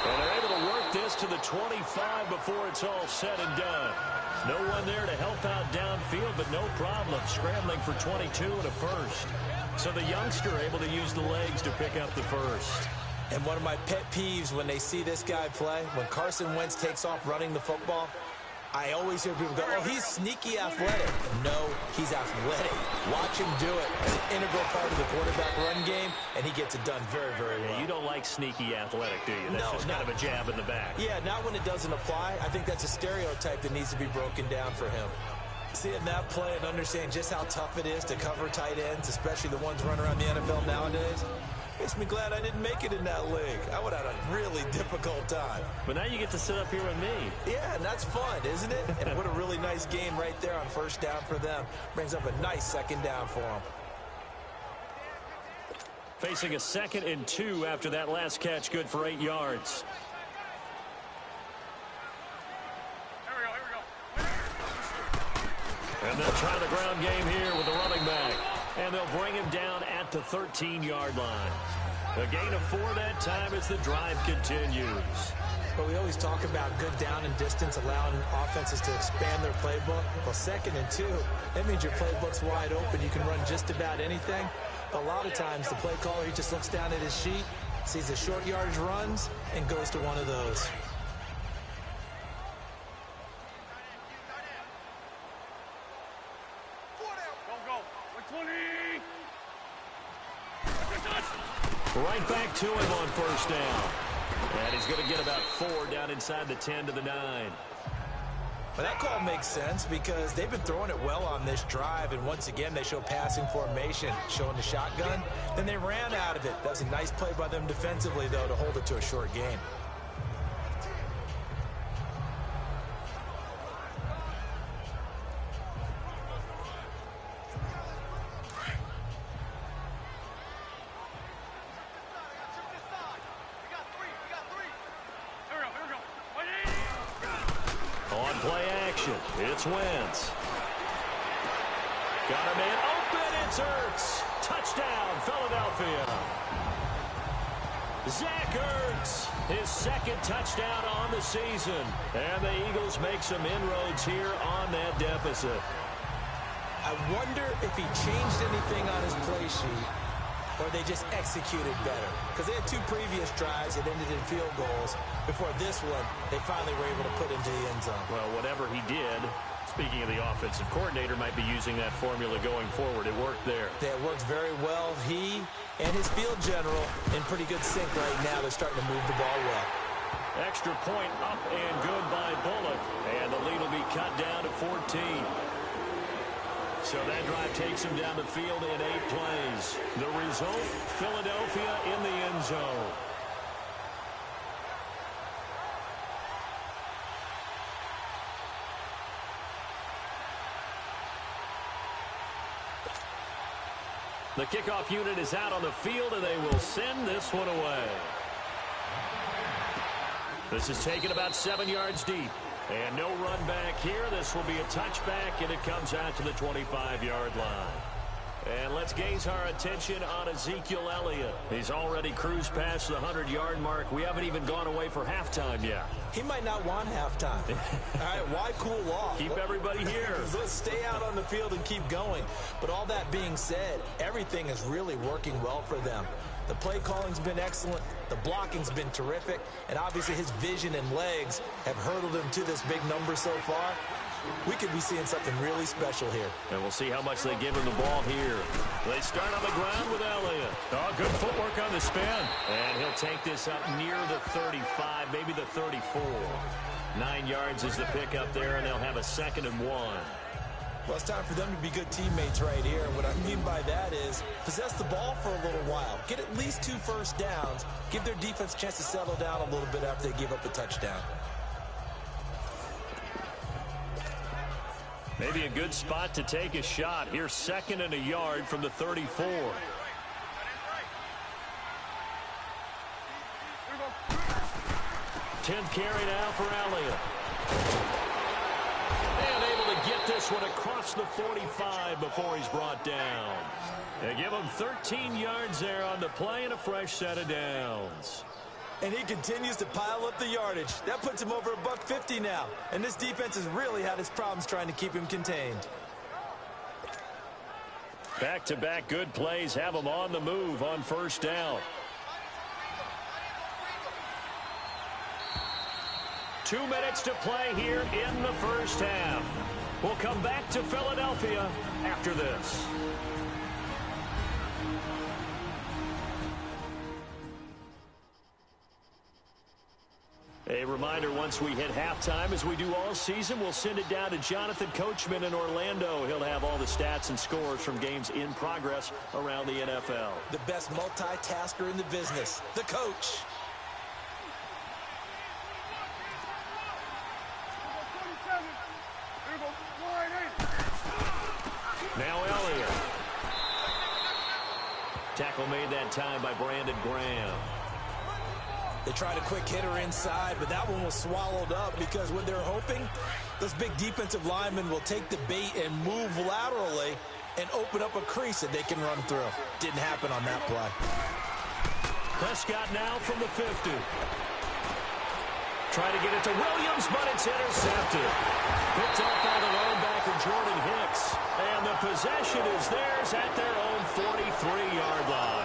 And they're able to work this to the 25 before it's all said and done. No one there to help out downfield, but no problem. Scrambling for 22 and a 1st. So the youngster able to use the legs to pick up the 1st. And one of my pet peeves when they see this guy play, when Carson Wentz takes off running the football, I always hear people go, oh, he's sneaky athletic. No, he's athletic. Watch him do it. It's an integral part of the quarterback run game, and he gets it done very, very well. Yeah, you don't like sneaky athletic, do you? That's just kind of a jab in the back. Yeah, not when it doesn't apply. I think that's a stereotype that needs to be broken down for him. Seeing that play and understanding just how tough it is to cover tight ends, especially the ones running around the NFL nowadays, makes me glad I didn't make it in that league. I would have had a really difficult time. But now you get to sit up here with me. Yeah, and that's fun, isn't it? And what a really nice game right there on 1st down for them. Brings up a nice 2nd down for them. Facing a 2nd and 2 after that last catch, good for 8 yards. And they'll try the ground game here with the running back. And they'll bring him down at the 13-yard line. A gain of 4 that time as the drive continues. But we always talk about good down and distance, allowing offenses to expand their playbook. Well, 2nd and 2, that means your playbook's wide open. You can run just about anything. A lot of times, the play caller, he just looks down at his sheet, sees the short yardage runs, and goes to one of those. Right back to him on first down. And he's going to get about 4 down inside the 10 to the 9. Well, that call makes sense because they've been throwing it well on this drive, and once again they show passing formation, showing the shotgun. Then they ran out of it. That was a nice play by them defensively, though, to hold it to a short gain. It's Wentz. Got a man open. It's Ertz. Touchdown, Philadelphia. Zach Ertz, his second touchdown on the season. And the Eagles make some inroads here on that deficit. I wonder if he changed anything on his play sheet or they just executed better. Because they had 2 previous drives that ended in field goals. Before this one, they finally were able to put into the end zone. Well, whatever he did, speaking of the offensive coordinator, might be using that formula going forward. It worked there. Yeah, it worked very well. He and his field general in pretty good sync right now. They're starting to move the ball well. Extra point up and good by Bullock. And the lead will be cut down to 14. So that drive takes him down the field in 8 plays. The result, Philadelphia in the end zone. The kickoff unit is out on the field, and they will send this one away. This is taken about 7 yards deep. And no run back here. This will be a touchback, and it comes out to the 25-yard line. And let's gaze our attention on Ezekiel Elliott. He's already cruised past the 100-yard mark. We haven't even gone away for halftime yet. He might not want halftime. All right, why cool off? Keep everybody here. Let's stay out on the field and keep going. But all that being said, everything is really working well for them. The play calling's been excellent. The blocking's been terrific. And obviously his vision and legs have hurdled him to this big number so far. We could be seeing something really special here. And we'll see how much they give him the ball here. They start on the ground with Elliott. Oh, good footwork on the spin. And he'll take this up near the 35, maybe the 34. 9 yards is the pickup there, and they'll have a 2nd and 1. Well, it's time for them to be good teammates right here. And what I mean by that is possess the ball for a little while. Get at least 2 first downs. Give their defense a chance to settle down a little bit after they give up a touchdown. Maybe a good spot to take a shot. Here's 2nd and a yard from the 34. Tenth carry now for Elliott. And able to get this one across the 45 before he's brought down. They give him 13 yards there on the play and a fresh set of downs. And he continues to pile up the yardage. That puts him over $150 now. And this defense has really had its problems trying to keep him contained. Back-to-back good plays have him on the move on first down. 2 minutes to play here in the first half. We'll come back to Philadelphia after this. A reminder, once we hit halftime, as we do all season, we'll send it down to Jonathan Coachman in Orlando. He'll have all the stats and scores from games in progress around the NFL. The best multitasker in the business, the coach. Now Elliott. Tackle made that time by Brandon Graham. They tried a quick hitter inside, but that one was swallowed up because what they're hoping, those big defensive linemen will take the bait and move laterally and open up a crease that they can run through. Didn't happen on that play. Prescott now from the 50. Try to get it to Williams, but it's intercepted. Picked up by the linebacker Jordan Hicks. And the possession is theirs at their own 43-yard line.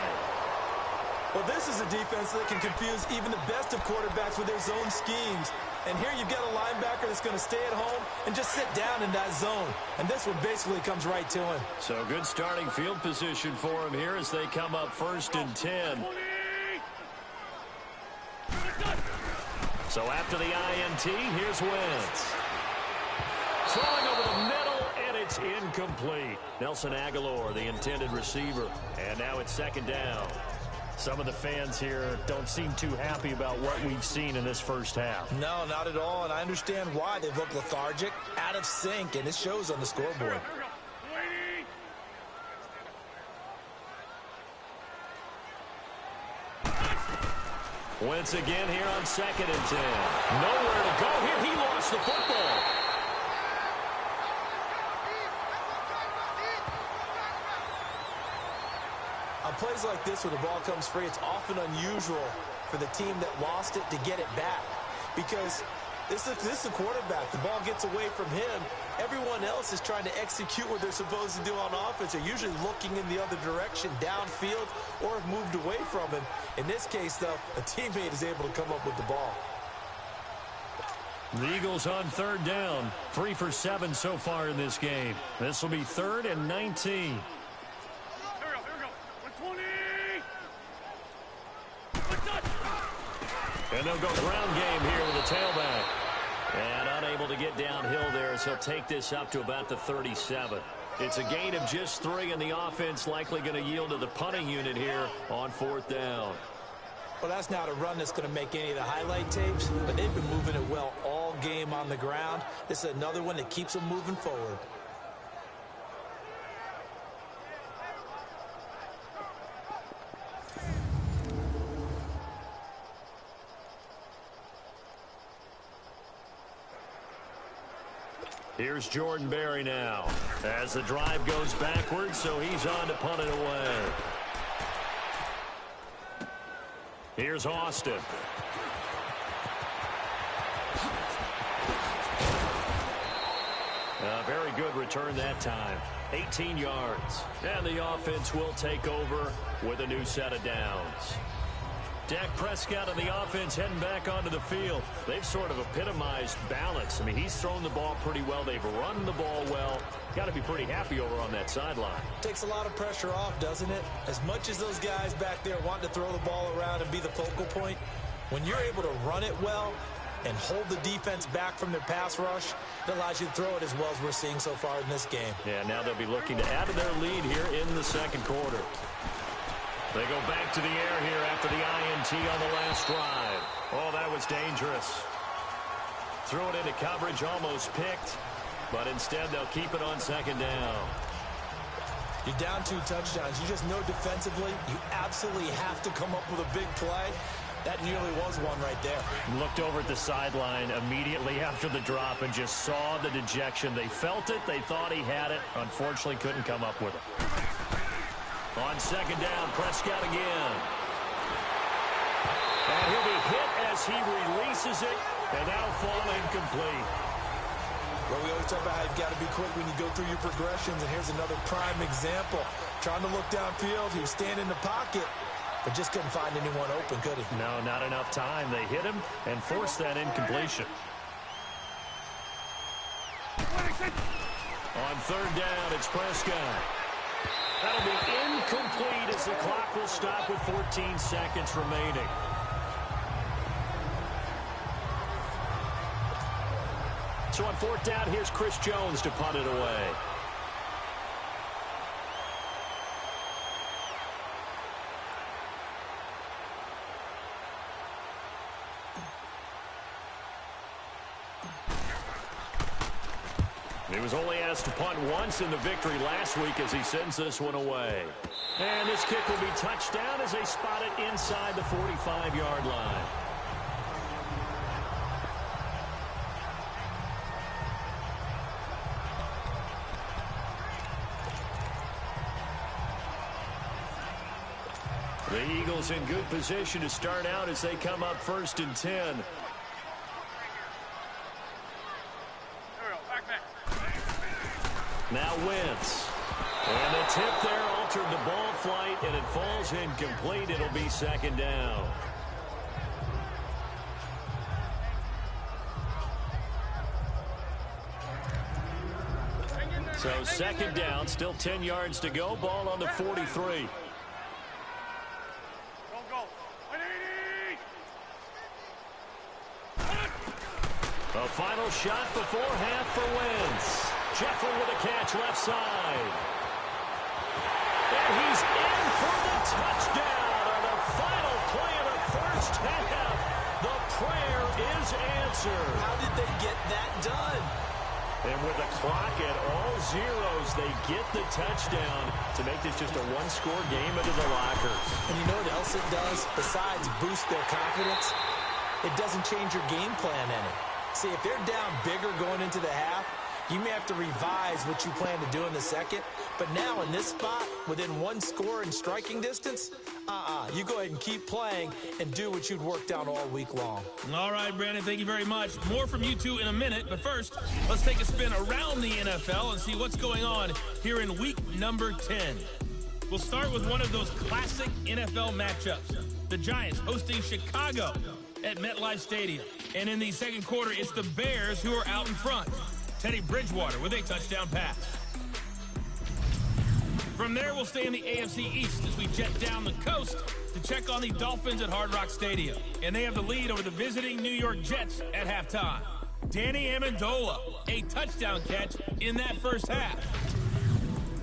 Well, this is a defense that can confuse even the best of quarterbacks with their zone schemes. And here you've got a linebacker that's going to stay at home and just sit down in that zone. And this one basically comes right to him. So good starting field position for him here as they come up 1st and 10. So after the INT, here's Wentz. Throwing over the middle, and it's incomplete. Nelson Aguilar, the intended receiver. And now it's second down. Some of the fans here don't seem too happy about what we've seen in this first half. No, not at all, and I understand why. They've looked lethargic, out of sync, and it shows on the scoreboard. Wentz again here on 2nd and 10. Nowhere to go here. He lost the football. On plays like this where the ball comes free, it's often unusual for the team that lost it to get it back. Because this is the quarterback. The ball gets away from him. Everyone else is trying to execute what they're supposed to do on offense. They're usually looking in the other direction, downfield, or have moved away from him. In this case, though, a teammate is able to come up with the ball. The Eagles on 3rd down. 3 for 7 so far in this game. This will be 3rd and 19. And they'll go ground game here with the tailback. And unable to get downhill there as he'll take this up to about the 37. It's a gain of just 3, and the offense likely going to yield to the punting unit here on 4th down. Well, that's not a run that's going to make any of the highlight tapes, but they've been moving it well all game on the ground. This is another one that keeps them moving forward. Here's Jordan Berry now as the drive goes backwards, so he's on to punt it away. Here's Austin. A very good return that time. 18 yards. And the offense will take over with a new set of downs. Dak Prescott and the offense heading back onto the field. They've sort of epitomized balance. I mean, he's thrown the ball pretty well. They've run the ball well. Got to be pretty happy over on that sideline. Takes a lot of pressure off, doesn't it? As much as those guys back there want to throw the ball around and be the focal point, when you're able to run it well and hold the defense back from their pass rush, it allows you to throw it as well as we're seeing so far in this game. Yeah, now they'll be looking to add to their lead here in the second quarter. They go back to the air here after the INT on the last drive. Oh, that was dangerous. Threw it into coverage, almost picked, but instead they'll keep it on 2nd down. You're down 2 touchdowns. You just know defensively you absolutely have to come up with a big play. That nearly was one right there. Looked over at the sideline immediately after the drop and just saw the dejection. They felt it. They thought he had it. Unfortunately, couldn't come up with it. On 2nd down, Prescott again. And he'll be hit as he releases it, and that'll fall incomplete. Well, we always talk about how you've got to be quick when you go through your progressions, and here's another prime example. Trying to look downfield, he was standing in the pocket, but just couldn't find anyone open, could he? No, not enough time. They hit him and forced that incompletion. On 3rd down, it's Prescott. That'll be incomplete as the clock will stop with 14 seconds remaining. So on 4th down, here's Chris Jones to punt it away. He was only asked to punt once in the victory last week as he sends this one away. And this kick will be touched down as they spot it inside the 45-yard line. The Eagles in good position to start out as they come up 1st and 10. Now Wentz. And the tip there altered the ball flight, and it falls incomplete. It'll be 2nd down. So 2nd down, still 10 yards to go. Ball on the 43. A final shot before half for Wentz. Jeffrey with a catch left side. And he's in for the touchdown on the final play of the first half. The prayer is answered. How did they get that done? And with the clock at all zeros, they get the touchdown to make this just a one-score game into the lockers. And you know what else it does? Besides boost their confidence, it doesn't change your game plan any. See, if they're down bigger going into the half, you may have to revise what you plan to do in the second. But now in this spot, within one score in striking distance, you go ahead and keep playing and do what you'd worked out all week long. All right, Brandon, thank you very much. More from you two in a minute. But first, let's take a spin around the NFL and see what's going on here in week number 10. We'll start with one of those classic NFL matchups. The Giants hosting Chicago at MetLife Stadium. And in the second quarter, it's the Bears who are out in front. Teddy Bridgewater with a touchdown pass. From there, we'll stay in the AFC East as we jet down the coast to check on the Dolphins at Hard Rock Stadium. And they have the lead over the visiting New York Jets at halftime. Danny Amendola, a touchdown catch in that first half.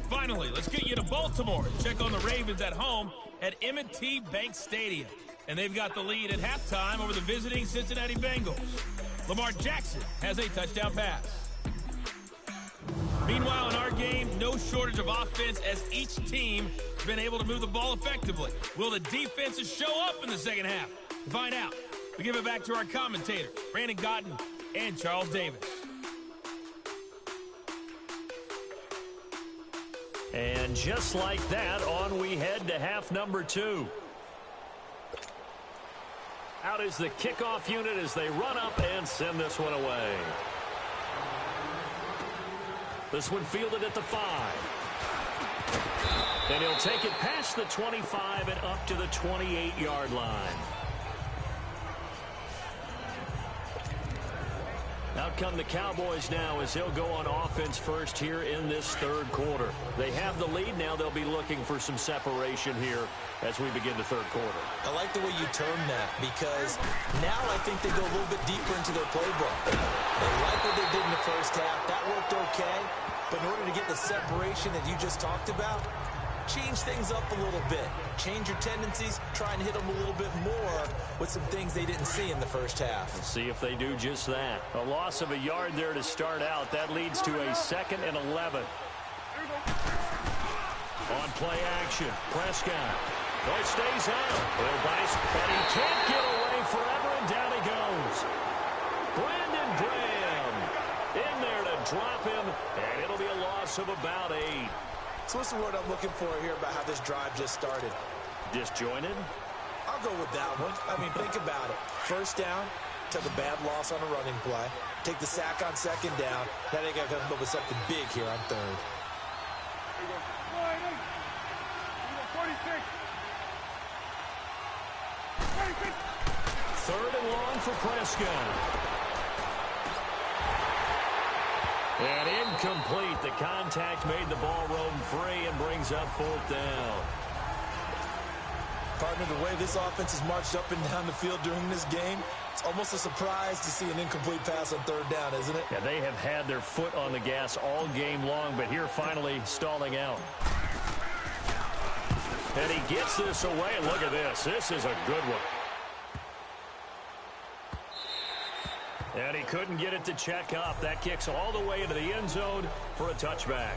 Finally, let's get you to Baltimore and check on the Ravens at home at M&T Bank Stadium. And they've got the lead at halftime over the visiting Cincinnati Bengals. Lamar Jackson has a touchdown pass. Meanwhile, in our game, no shortage of offense as each team has been able to move the ball effectively. Will the defenses show up in the second half? To find out, we give it back to our commentators, Brandon Gotton and Charles Davis. And just like that, on we head to half number 2. Out is the kickoff unit as they run up and send this one away. This one fielded at the 5. And he'll take it past the 25 and up to the 28-yard line. Out come the Cowboys now as they'll go on offense first here in this third quarter. They have the lead now. They'll be looking for some separation here as we begin the third quarter. I like the way you term that because now I think they go a little bit deeper into their playbook. They like what they did in the first half. That worked okay. But in order to get the separation that you just talked about, change things up a little bit. Change your tendencies. Try and hit them a little bit more with some things they didn't see in the first half. Let's see if they do just that. A loss of a yard there to start out. That leads to a 2nd and 11. On play action, Prescott. Oh, it stays out. But he can't get away forever, and down he goes. Brandon Graham in there to drop him, and it'll be a loss of about 8. So what's the word I'm looking for here about how this drive just started? Disjointed? I'll go with that one. I mean, think about it. First down, took a bad loss on a running play. Take the sack on second down. Now they got to come up with something big here on third. Third and long for Prescott. And incomplete. The contact made the ball roam free and brings up 4th down. Partner, the way this offense has marched up and down the field during this game, it's almost a surprise to see an incomplete pass on third down, isn't it? Yeah, they have had their foot on the gas all game long, but here finally stalling out. And he gets this away. Look at this. This is a good one. And he couldn't get it to check up. That kicks all the way into the end zone for a touchback.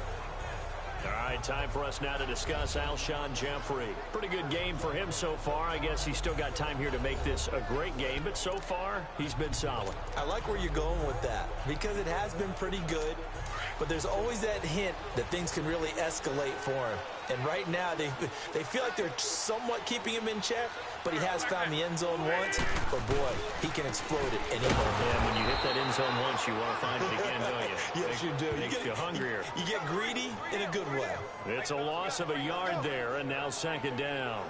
All right, time for us now to discuss Alshon Jeffrey. Pretty good game for him so far. I guess he's still got time here to make this a great game, but so far, he's been solid. I like where you're going with that because it has been pretty good, but there's always that hint that things can really escalate for him. And right now, they feel like they're somewhat keeping him in check, but he has found the end zone once. But, boy, he can explode at any moment. And when you hit that end zone once, you want to find it again, don't you? Yes, you do. Makes you hungrier. You get greedy in a good way. It's a loss of a yard there, and now 2nd down.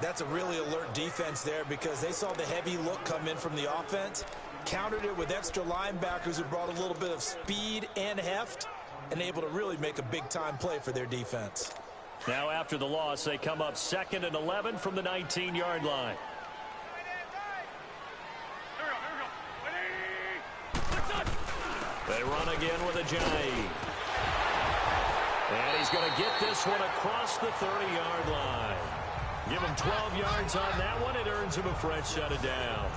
That's a really alert defense there because they saw the heavy look come in from the offense, countered it with extra linebackers who brought a little bit of speed and heft, and able to really make a big-time play for their defense. Now after the loss, they come up 2nd and 11 from the 19-yard line. They run again with Ajayi. And he's going to get this one across the 30-yard line. Give him 12 yards on that one. It earns him a fresh set of downs.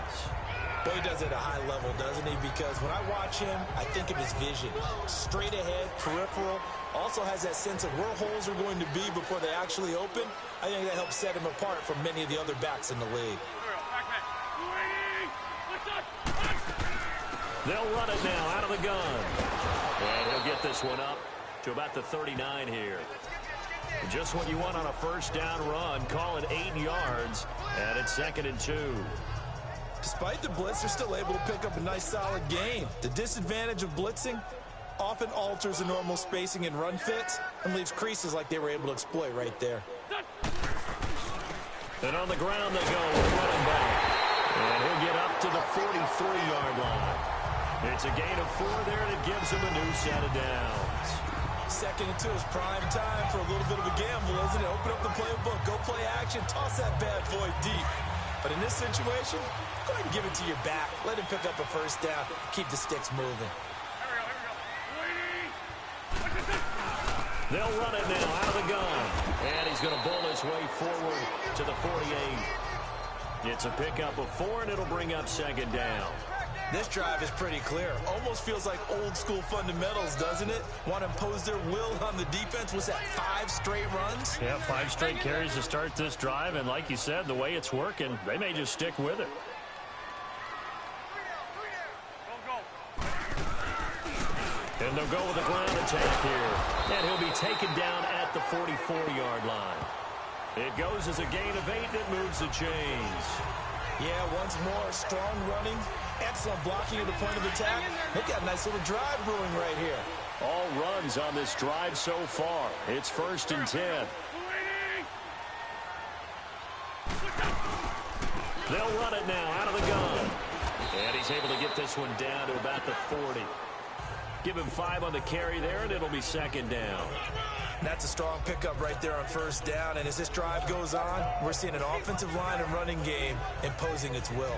Well, he does it at a high level, doesn't he? Because when I watch him, I think of his vision. Straight ahead, peripheral. Also has that sense of where holes are going to be before they actually open. I think that helps set him apart from many of the other backs in the league. They'll run it now out of the gun. And he'll get this one up to about the 39 here. Just what you want on a first down run. Call it 8 yards. And it's 2nd and 2. Despite the blitz, they're still able to pick up a nice solid gain. The disadvantage of blitzing often alters the normal spacing and run fits and leaves creases like they were able to exploit right there. And on the ground they go with running back. And he'll get up to the 43-yard line. It's a gain of 4 there, and it gives him a new set of downs. 2nd and 2 is prime time for a little bit of a gamble, isn't it? Open up the playbook, go play action, toss that bad boy deep. But in this situation, go ahead and give it to your back. Let him pick up a first down. Keep the sticks moving. They'll run it now out of the gun. And he's going to bull his way forward to the 48. It's a pickup of 4, and it'll bring up 2nd down. This drive is pretty clear. Almost feels like old school fundamentals, doesn't it? Want to impose their will on the defense. Was that 5 straight runs? Yeah, 5 straight carries to start this drive. And like you said, the way it's working, they may just stick with it. And they'll go with a ground attack here. And he'll be taken down at the 44-yard line. It goes as a gain of 8, and it moves the chains. Yeah, once more, strong running, excellent blocking at the point of attack. They've got a nice little drive brewing right here. All runs on this drive so far. It's 1st and 10. They'll run it now out of the gun. And he's able to get this one down to about the 40. Give him 5 on the carry there, and it'll be 2nd down. That's a strong pickup right there on first down. And as this drive goes on, we're seeing an offensive line and running game imposing its will.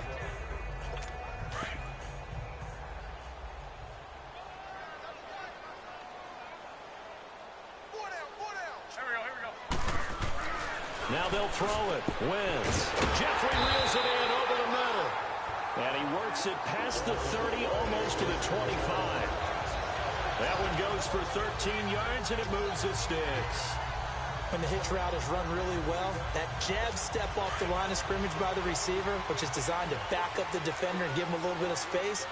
Now they'll throw it. Wins. Jeffrey reels it in over the middle. And he works it past the 30, almost to the 25. That one goes for 13 yards, and it moves the sticks. When the hitch route is run really well, that jab step off the line of scrimmage by the receiver, which is designed to back up the defender and give him a little bit of space,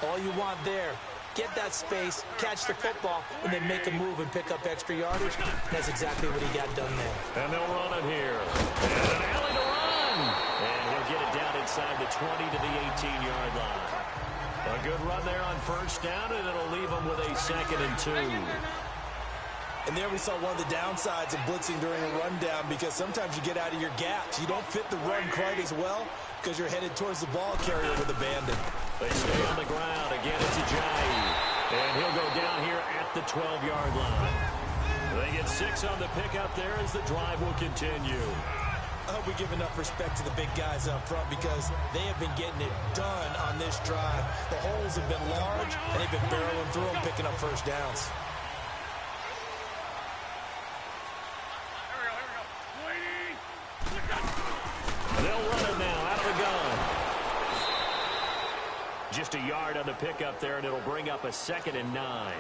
all you want there, get that space, catch the football, and then make a move and pick up extra yardage. That's exactly what he got done there. And they'll run it here. And an alley to run. And he'll get it down inside the 20 to the 18-yard line. A good run there on first down, and it'll leave them with a 2nd and 2. And there we saw one of the downsides of blitzing during a rundown, because sometimes you get out of your gaps. You don't fit the run quite as well because you're headed towards the ball carrier with abandon. They stay on the ground. Again, it's Ajayi. And he'll go down here at the 12-yard line. They get 6 on the pickup there as the drive will continue. I hope we give enough respect to the big guys up front, because they have been getting it done on this drive. The holes have been large, and they've been barreling through them, picking up first downs. They'll run it now out of the gun. Just a yard on the pickup there, and it'll bring up a 2nd and 9.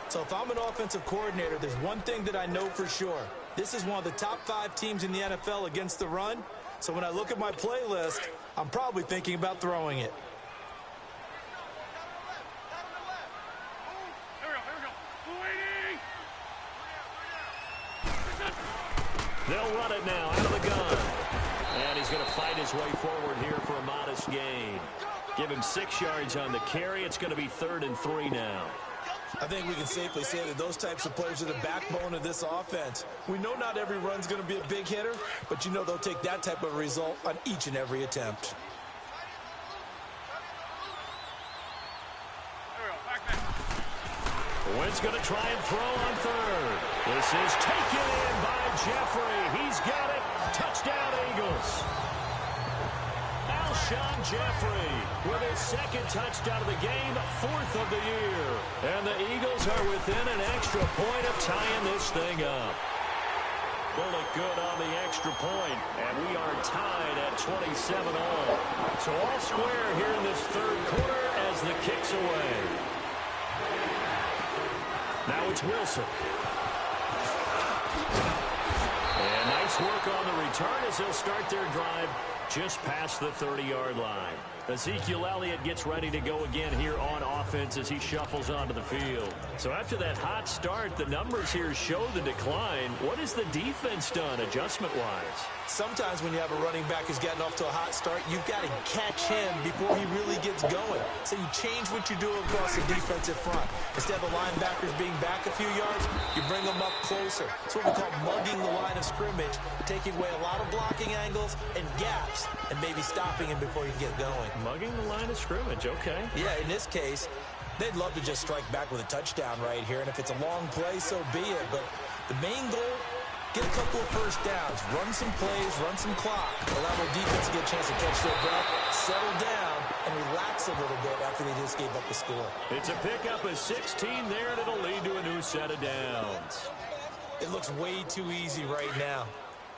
So if I'm an offensive coordinator, there's one thing that I know for sure. This is one of the top 5 teams in the NFL against the run. So when I look at my playlist, I'm probably thinking about throwing it. They'll run it now out of the gun. And he's going to fight his way forward here for a modest gain. Give him 6 yards on the carry. It's going to be 3rd and 3 now. I think we can safely say that those types of players are the backbone of this offense. We know not every run's going to be a big hitter, but you know they'll take that type of result on each and every attempt. Wynn's going to try and throw on 3rd. This is taken in by Jeffrey. He's got it. Touchdown, Eagles. Alshon Jeffrey with his second touchdown of the game, 4th of the year. And the Eagles are within an extra point of tying this thing up. Bullock good on the extra point, and we are tied at 27 all. So all square here in this third quarter as the kick's away. Now it's Wilson. And nice work on the return as they'll start their drive just past the 30-yard line. Ezekiel Elliott gets ready to go again here on offense as he shuffles onto the field. So after that hot start, the numbers here show the decline. What has the defense done adjustment-wise? Sometimes when you have a running back who's gotten off to a hot start, you've got to catch him before he really gets going. So you change what you do across the defensive front. Instead of the linebackers being back a few yards, you bring them up closer. It's what we call mugging the line of scrimmage, taking away a lot of blocking angles and gaps, and maybe stopping him before you get going. Mugging the line of scrimmage, okay. Yeah, in this case, they'd love to just strike back with a touchdown right here, and if it's a long play, so be it. But the main goal, get a couple of first downs, run some plays, run some clock, allow their defense to get a chance to catch their breath, settle down, and relax a little bit after they just gave up the score. It's a pickup of 16 there, and it'll lead to a new set of downs. It looks way too easy right now.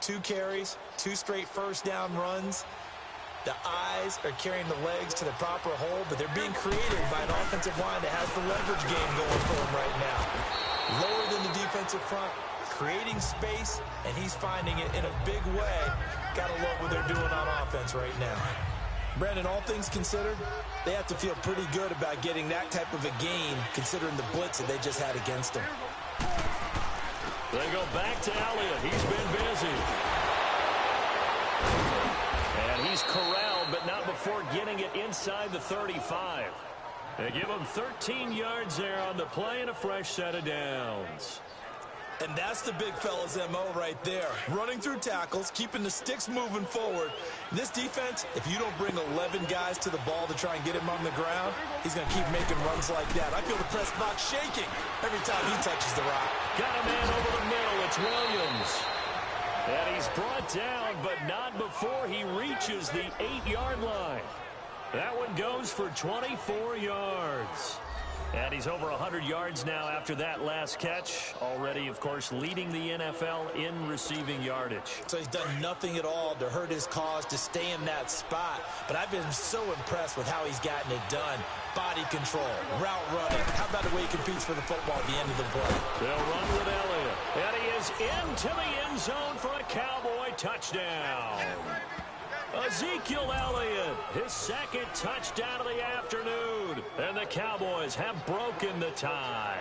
2 carries, 2 straight first down runs. The eyes are carrying the legs to the proper hole, but they're being created by an offensive line that has the leverage game going for them right now. Lower than the defensive front, creating space, and he's finding it in a big way. Gotta love what they're doing on offense right now. Brandon, all things considered, they have to feel pretty good about getting that type of a gain, considering the blitz that they just had against them. They go back to Elliott. He's been busy. And he's corralled, but not before getting it inside the 35. They give him 13 yards there on the play and a fresh set of downs. And that's the big fella's MO right there. Running through tackles, keeping the sticks moving forward. This defense, if you don't bring 11 guys to the ball to try and get him on the ground, he's going to keep making runs like that. I feel the press box shaking every time he touches the rock. Got a man over the middle. It's Williams. And he's brought down, but not before he reaches the 8-yard line. That one goes for 24 yards. And he's over 100 yards now after that last catch. Already, of course, leading the NFL in receiving yardage. So he's done nothing at all to hurt his cause, to stay in that spot. But I've been so impressed with how he's gotten it done. Body control, route running. How about the way he competes for the football at the end of the play? They'll run with Elliott. And he is into the end zone for a Cowboy touchdown. Ezekiel Elliott, his second touchdown of the afternoon. And the Cowboys have broken the tie.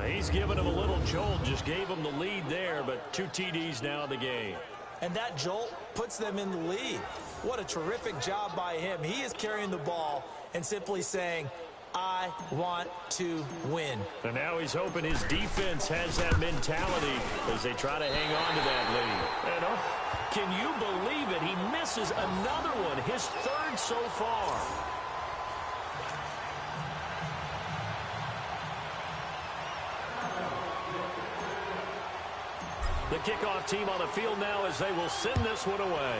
He's given him a little jolt, just gave him the lead there, but 2 TDs now in the game. And that jolt puts them in the lead. What a terrific job by him. He is carrying the ball and simply saying, I want to win. And now he's hoping his defense has that mentality as they try to hang on to that lead. And can you believe it? He misses another one, his 3rd so far. The kickoff team on the field now as they will send this one away.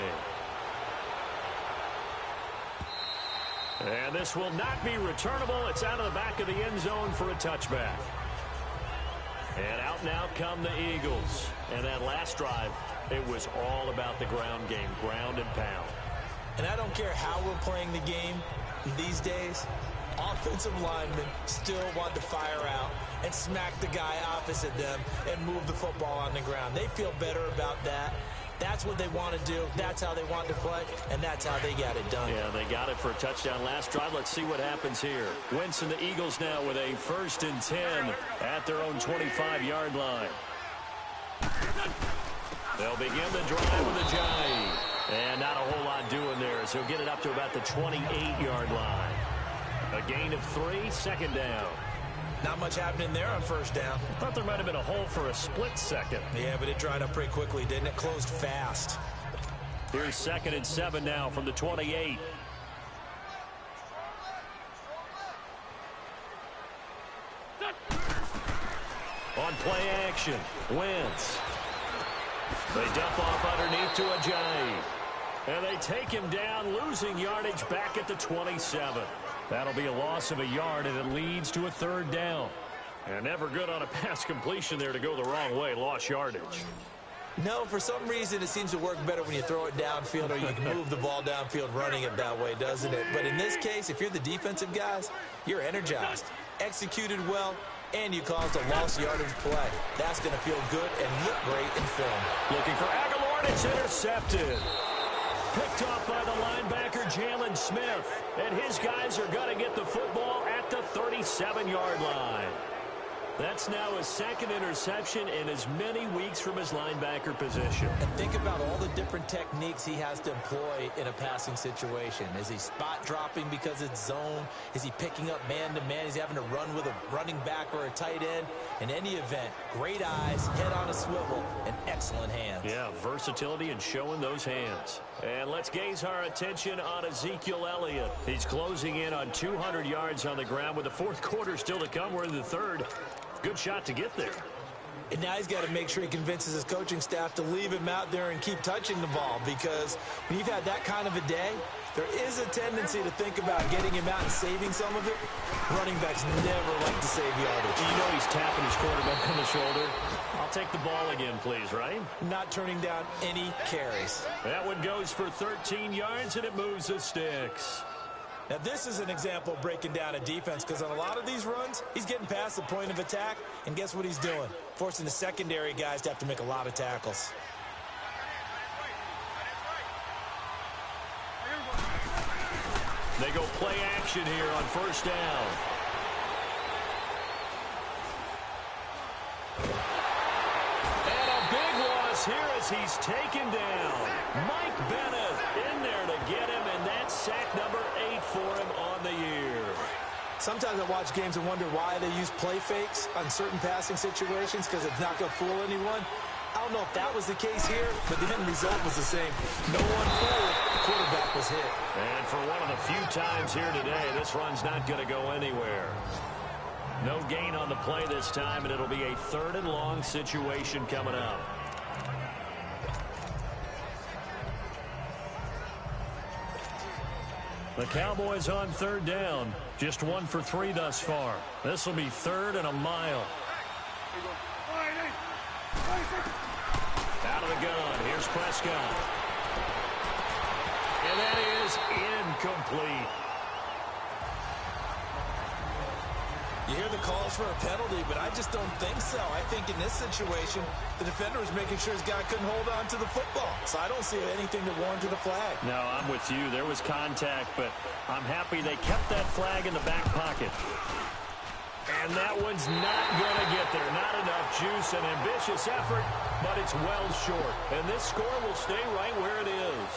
And this will not be returnable. It's out of the back of the end zone for a touchback. And out now come the Eagles. And that last drive, it was all about the ground game, ground and pound. And I don't care how we're playing the game these days, offensive linemen still want to fire out and smack the guy opposite them and move the football on the ground. They feel better about that. That's what they want to do. That's how they want to play, and that's how they got it done. Yeah, they got it for a touchdown last drive. Let's see what happens here. Wentz and the Eagles now with a 1st and 10 at their own 25-yard line. They'll begin the drive with a jive. And not a whole lot doing there as he'll get it up to about the 28-yard line. A gain of 3, 2nd down. Not much happening there on 1st down. I thought there might have been a hole for a split second. Yeah, but it dried up pretty quickly, didn't it? Closed fast. Here's 2nd and 7 now from the 28. On play action, Wentz. They dump off underneath to Ajayi. And they take him down, losing yardage back at the 27. That'll be a loss of a yard, and it leads to a third down. And never good on a pass completion there to go the wrong way. Lost yardage. No, for some reason it seems to work better when you throw it downfield or you can move the ball downfield running it that way, doesn't it? But in this case, if you're the defensive guys, you're energized, executed well, and you caused a lost yardage play. That's going to feel good and look great in film. Looking for Aguilar, and it's intercepted. Picked off by the linebacker, Jalen Smith. And his guys are going to get the football at the 37-yard line. That's now his second interception in as many weeks from his linebacker position. And think about all the different techniques he has to employ in a passing situation. Is he spot dropping because it's zone? Is he picking up man-to-man? Is he having to run with a running back or a tight end? In any event, great eyes, head on a swivel, and excellent hands. Yeah, versatility and showing those hands. And let's gaze our attention on Ezekiel Elliott. He's closing in on 200 yards on the ground with the fourth quarter still to come. We're in the third. Good shot to get there. And now he's got to make sure he convinces his coaching staff to leave him out there and keep touching the ball, because when you've had that kind of a day, there is a tendency to think about getting him out and saving some of it. Running backs never like to save yardage. You know he's tapping his quarterback on the shoulder. I'll take the ball again, please, right? Not turning down any carries. That one goes for 13 yards, and it moves the sticks. Now, this is an example of breaking down a defense, because on a lot of these runs, he's getting past the point of attack, and guess what he's doing? Forcing the secondary guys to have to make a lot of tackles. They go play action here on first down. And a big loss here as he's taken down. Mike Bennett in there to get him, and that's sack number 8 for him on the year. Sometimes I watch games and wonder why they use play fakes on certain passing situations, because it's not going to fool anyone. I don't know if that was the case here, but the end result was the same. No one fooled. The quarterback was hit. And for one of the few times here today, this run's not going to go anywhere. No gain on the play this time, and it'll be a third and long situation coming up. The Cowboys on third down. Just 1 for 3 thus far. This will be third and a mile. Out of the gun. Here's Prescott. And that is incomplete. You hear the calls for a penalty, but I just don't think so. I think in this situation, the defender was making sure his guy couldn't hold on to the football. So I don't see anything that warranted a flag. No, I'm with you. There was contact, but I'm happy they kept that flag in the back pocket. And that one's not going to get there. Not enough juice. An ambitious effort, but it's well short. And this score will stay right where it is.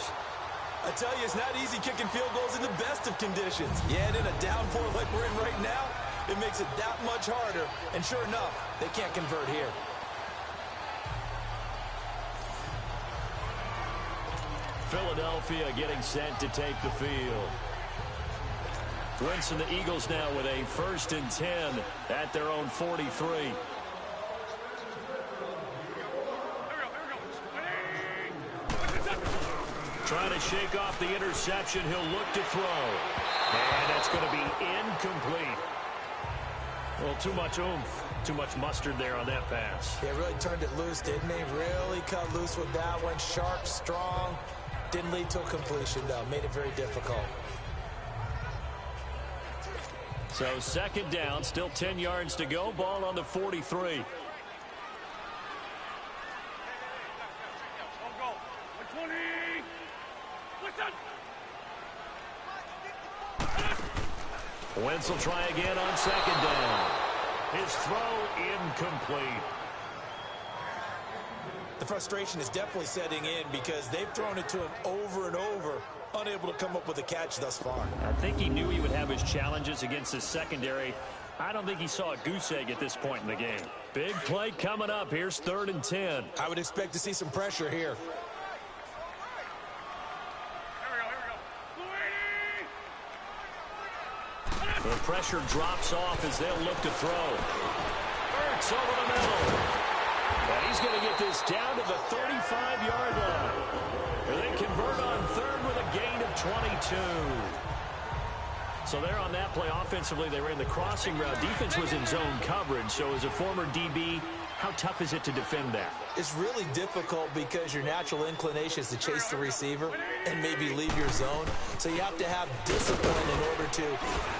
I tell you, it's not easy kicking field goals in the best of conditions. Yet in a downpour like we're in right now, it makes it that much harder. And sure enough, they can't convert here. Philadelphia getting set to take the field. Wentz and the Eagles now with a 1st and 10 at their own 43. Trying to shake off the interception. He'll look to throw. And that's going to be incomplete. Well, too much oomph. Too much mustard there on that pass. They really turned it loose, didn't they? Really cut loose with that one. Sharp, strong. Didn't lead to a completion, though. Made it very difficult. So 2nd down, still 10 yards to go. Ball on the 43. Wentz will try again on 2nd down. His throw incomplete. The frustration is definitely setting in because they've thrown it to him over and over, unable to come up with a catch thus far. I think he knew he would have his challenges against his secondary. I don't think he saw a goose egg at this point in the game. Big play coming up. Here's 3rd and 10. I would expect to see some pressure here. The pressure drops off as they'll look to throw. Ertz over the middle. And he's going to get this down to the 35-yard line. They convert on third with a gain of 22. So there on that play, offensively, they ran the crossing route. Defense was in zone coverage. So as a former DB, how tough is it to defend that? It's really difficult because your natural inclination is to chase the receiver and maybe leave your zone. So you have to have discipline in order to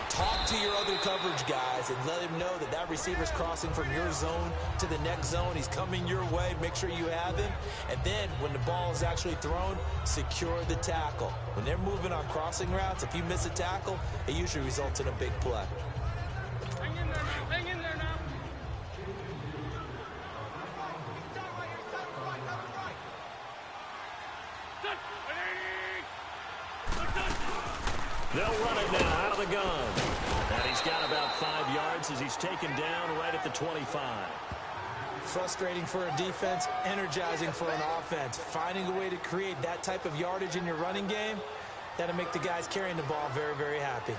talk to your other coverage guys and let him know that that receiver's crossing from your zone to the next zone. He's coming your way. Make sure you have him. And then when the ball is actually thrown, secure the tackle. When they're moving on crossing routes, if you miss a tackle, it usually results in a big play. Hang in there now. Hang in there now. They'll run it now out of the gun. And he's got about 5 yards as he's taken down right at the 25. Frustrating for a defense, energizing for an offense. Finding a way to create that type of yardage in your running game, that'll make the guys carrying the ball very, very happy.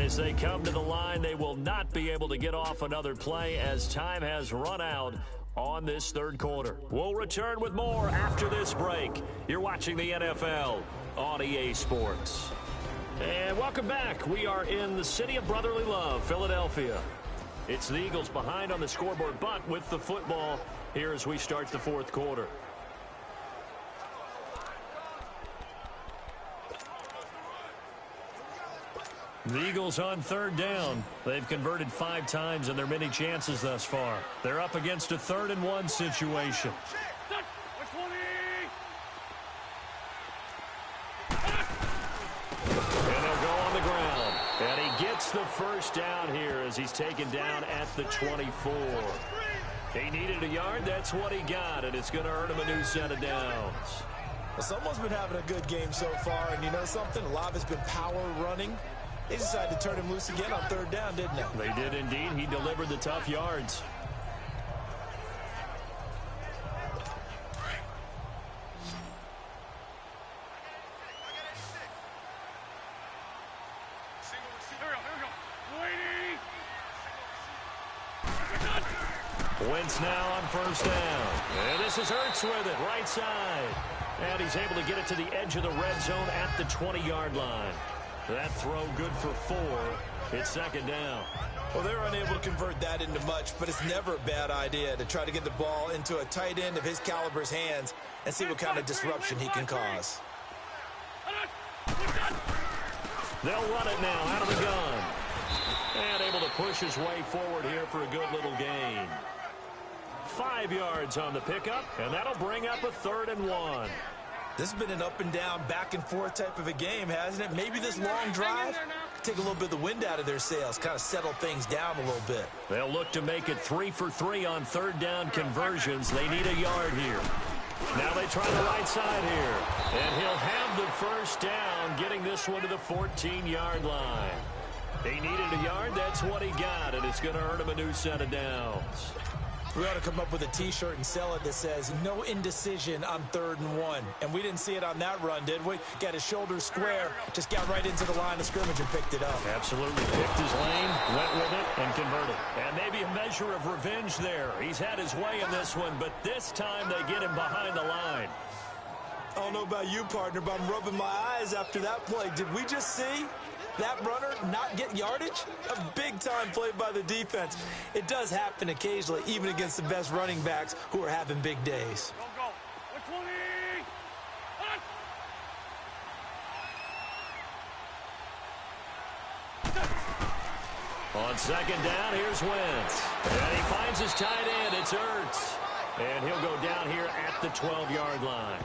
As they come to the line, they will not be able to get off another play as time has run out on this third quarter. We'll return with more after this break. You're watching the NFL on EA Sports. And welcome back. We are in the city of brotherly love, Philadelphia. It's the Eagles behind on the scoreboard, but with the football here as we start the fourth quarter. The Eagles on third down. They've converted 5 times in their many chances thus far. They're up against a 3rd and 1 situation. And they'll go on the ground. And he gets the first down here as he's taken down at the 24. He needed a yard. That's what he got, and it's going to earn him a new set of downs. Well, someone's been having a good game so far, and you know something? A lot of it's been power running. They decided to turn him loose again on third down, didn't they? They did indeed. He delivered the tough yards. Wentz now on first down. And this is Hurts with it, right side. And he's able to get it to the edge of the red zone at the 20-yard line. That throw good for 4. It's second down. Well, they're unable to convert that into much, but it's never a bad idea to try to get the ball into a tight end of his caliber's hands and see what kind of disruption he can cause. They'll run it now out of the gun. And able to push his way forward here for a good little gain. 5 yards on the pickup, and that'll bring up a 3rd and 1. This has been an up and down, back and forth type of a game, hasn't it? Maybe this long drive take a little bit of the wind out of their sails, kind of settle things down a little bit. They'll look to make it 3 for 3 on third down conversions. They need a yard here. Now they try the right side here. And he'll have the first down, getting this one to the 14-yard line. He needed a yard. That's what he got, and it's going to earn him a new set of downs. We ought to come up with a T-shirt and sell it that says, no indecision on 3rd and 1. And we didn't see it on that run, did we? Got his shoulders square, just got right into the line of scrimmage and picked it up. Absolutely. Picked his lane, went with it, and converted. And maybe a measure of revenge there. He's had his way in this one, but this time they get him behind the line. I don't know about you, partner, but I'm rubbing my eyes after that play. Did we just see that runner not get yardage? A big-time play by the defense. It does happen occasionally, even against the best running backs who are having big days. On second down, here's Wentz. And he finds his tight end. It's Hurts. And he'll go down here at the 12-yard line.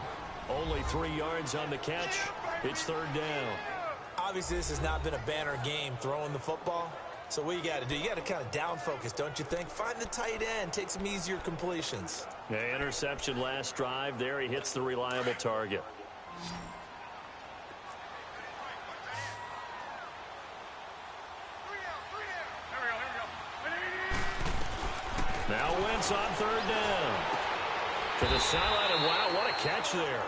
Only 3 yards on the catch. It's third down. Obviously, this has not been a banner game throwing the football. So what you got to do, you got to kind of down focus, don't you think? Find the tight end, take some easier completions. Yeah, interception last drive. There he hits the reliable target. Now Wentz on third down. To the sideline, and wow, what a catch there.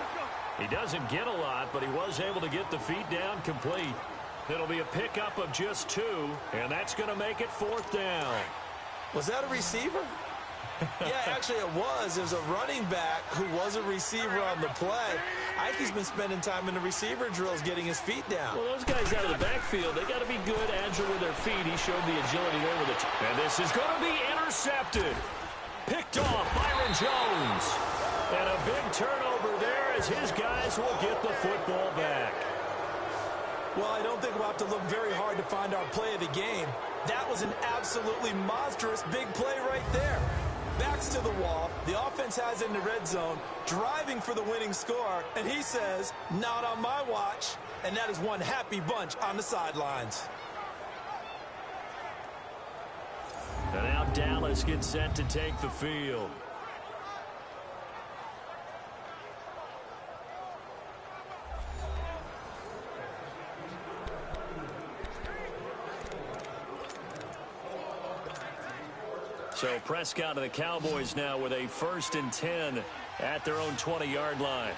He doesn't get a lot, but he was able to get the feet down complete. It'll be a pickup of just 2, and that's going to make it 4th down. Was that a receiver? Yeah, actually it was. It was a running back who was a receiver on the play. I think he's been spending time in the receiver drills getting his feet down. Well, those guys out of the backfield, they got to be good, agile with their feet. He showed the agility there with it. And this is going to be intercepted. Picked off Byron Jones. And a big turnover there as his guys will get the football back. Well, I don't think we'll have to look very hard to find our play of the game. That was an absolutely monstrous big play right there. Backs to the wall. The offense has it in the red zone, driving for the winning score, and he says, not on my watch. And that is one happy bunch on the sidelines. And now Dallas gets set to take the field. So Prescott of the Cowboys now with a 1st and 10 at their own 20-yard line.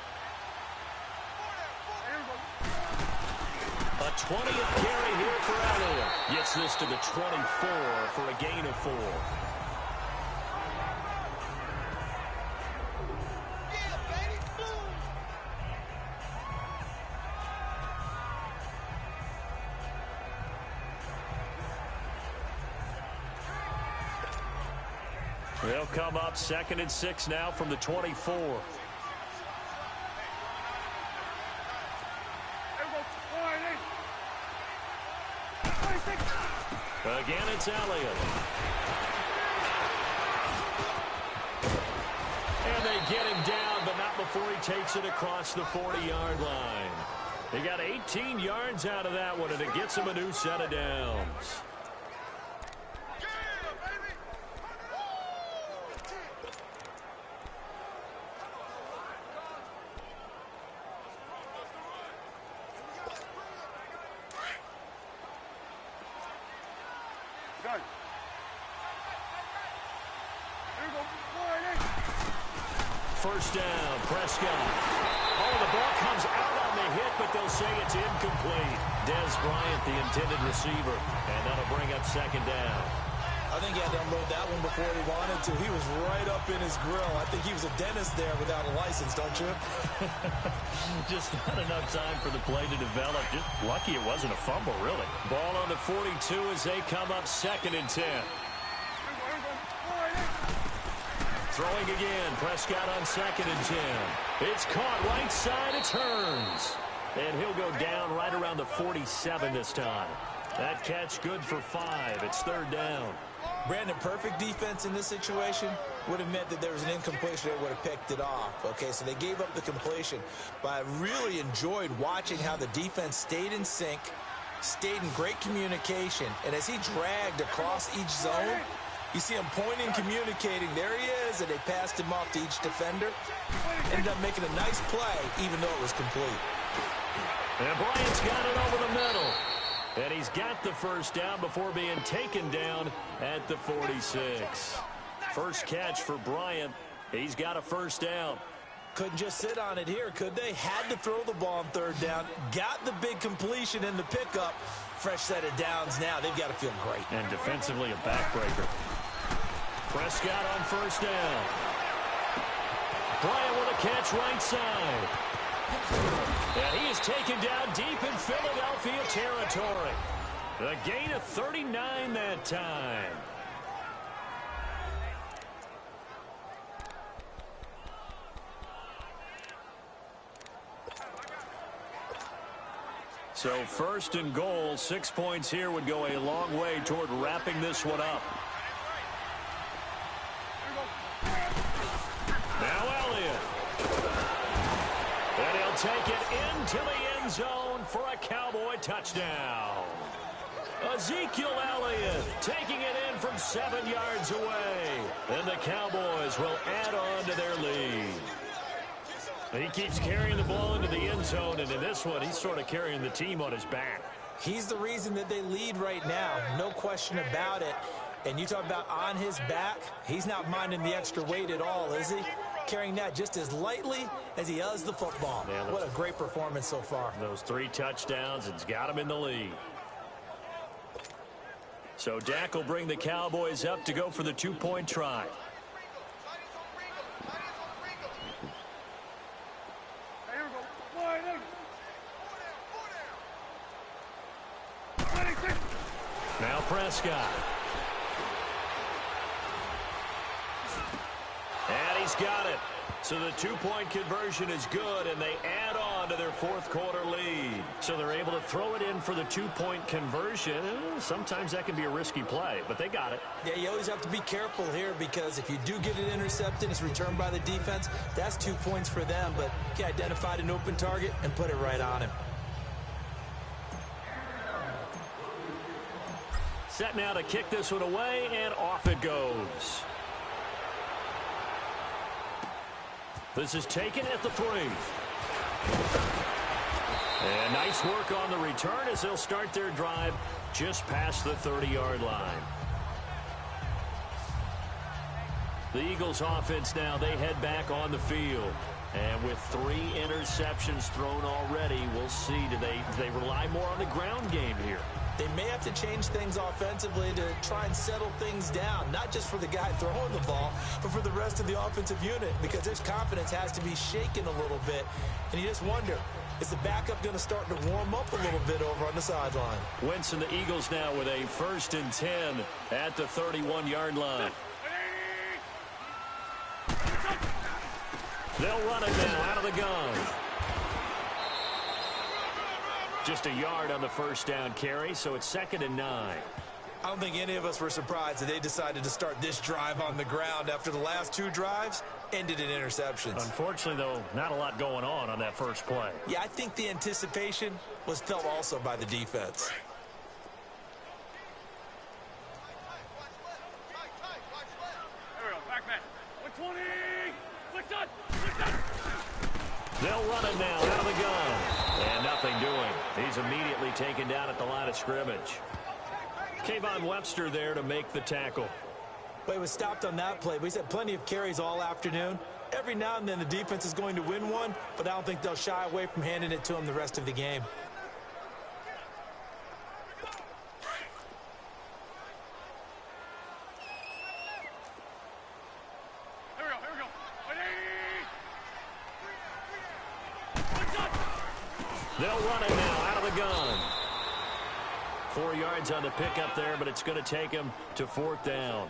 A 20th carry here for Elliott. Gets this to the 24 for a gain of 4. They'll come up 2nd and 6 now from the 24. Again, it's Elliott. And they get him down, but not before he takes it across the 40-yard line. He got 18 yards out of that one, and it gets him a new set of downs. First down, Prescott. Oh, the ball comes out on the hit, but they'll say it's incomplete. Dez Bryant, the intended receiver, and that'll bring up 2nd down. I think he had to unload that one before he wanted to. He was right up in his grill. I think he was a dentist there without a license, don't you? Just not enough time for the play to develop. Just lucky it wasn't a fumble, really. Ball on the 42 as they come up 2nd and 10. Throwing again, Prescott on 2nd and 10. It's caught right side, it turns. And he'll go down right around the 47 this time. That catch good for 5. It's 3rd down. Brandon, perfect defense in this situation would have meant that there was an incompletion. They would have picked it off. Okay, so they gave up the completion. But I really enjoyed watching how the defense stayed in sync, stayed in great communication. And as he dragged across each zone, you see him pointing, communicating. There he is, and they passed him off to each defender. Ended up making a nice play, even though it was complete. And Bryant's got it over the middle. And he's got the 1st down before being taken down at the 46. First catch for Bryant. He's got a 1st down. Couldn't just sit on it here, could they? Had to throw the ball on 3rd down. Got the big completion in the pickup. Fresh set of downs now. They've got to feel great. And defensively, a backbreaker. Prescott on 1st down. Bryant with a catch right side. And he is taken down deep in Philadelphia territory. A gain of 39 that time. So 1st and goal, 6 points here would go a long way toward wrapping this one up. Now Elliott. And he'll take it into the end zone for a Cowboy touchdown. Ezekiel Elliott taking it in from 7 yards away. And the Cowboys will add on to their lead. He keeps carrying the ball into the end zone, and in this one, he's sort of carrying the team on his back. He's the reason that they lead right now, no question about it. And you talk about on his back, he's not minding the extra weight at all, is he? carrying that just as lightly as he does the football. Yeah, what a great performance so far. Those 3 touchdowns, it's got him in the lead. So Dak will bring the Cowboys up to go for the 2-point try. Now Prescott. And he's got it. So the 2-point conversion is good, and they add on to their 4th quarter lead. So they're able to throw it in for the 2-point conversion. Sometimes that can be a risky play, but they got it. Yeah, you always have to be careful here, because if you do get it intercepted, it's returned by the defense, that's 2 points for them. But he identified an open target and put it right on him. Set now to kick this one away, and off it goes. This is taken at the 3. And nice work on the return as they'll start their drive just past the 30-yard line. The Eagles offense now, they head back on the field. And with 3 interceptions thrown already, we'll see, do they rely more on the ground game here? They may have to change things offensively to try and settle things down, not just for the guy throwing the ball, but for the rest of the offensive unit, because his confidence has to be shaken a little bit. And you just wonder, is the backup going to start to warm up a little bit over on the sideline? Wentz and the Eagles now with a 1st and 10 at the 31-yard line. They'll run it now out of the gun. Just a yard on the 1st down carry, so it's 2nd and 9. I don't think any of us were surprised that they decided to start this drive on the ground after the last 2 drives ended in interceptions. Unfortunately, though, not a lot going on that first play. Yeah, I think the anticipation was felt also by the defense. There we go. Back man. 120. They'll run it now out of the gun. And nothing doing. He's immediately taken down at the line of scrimmage. Kayvon Webster there to make the tackle. Well, he was stopped on that play, but he's had plenty of carries all afternoon. Every now and then the defense is going to win one, but I don't think they'll shy away from handing it to him the rest of the game. They'll run it now out of the gun. 4 yards on the pickup there, but it's going to take him to 4th down.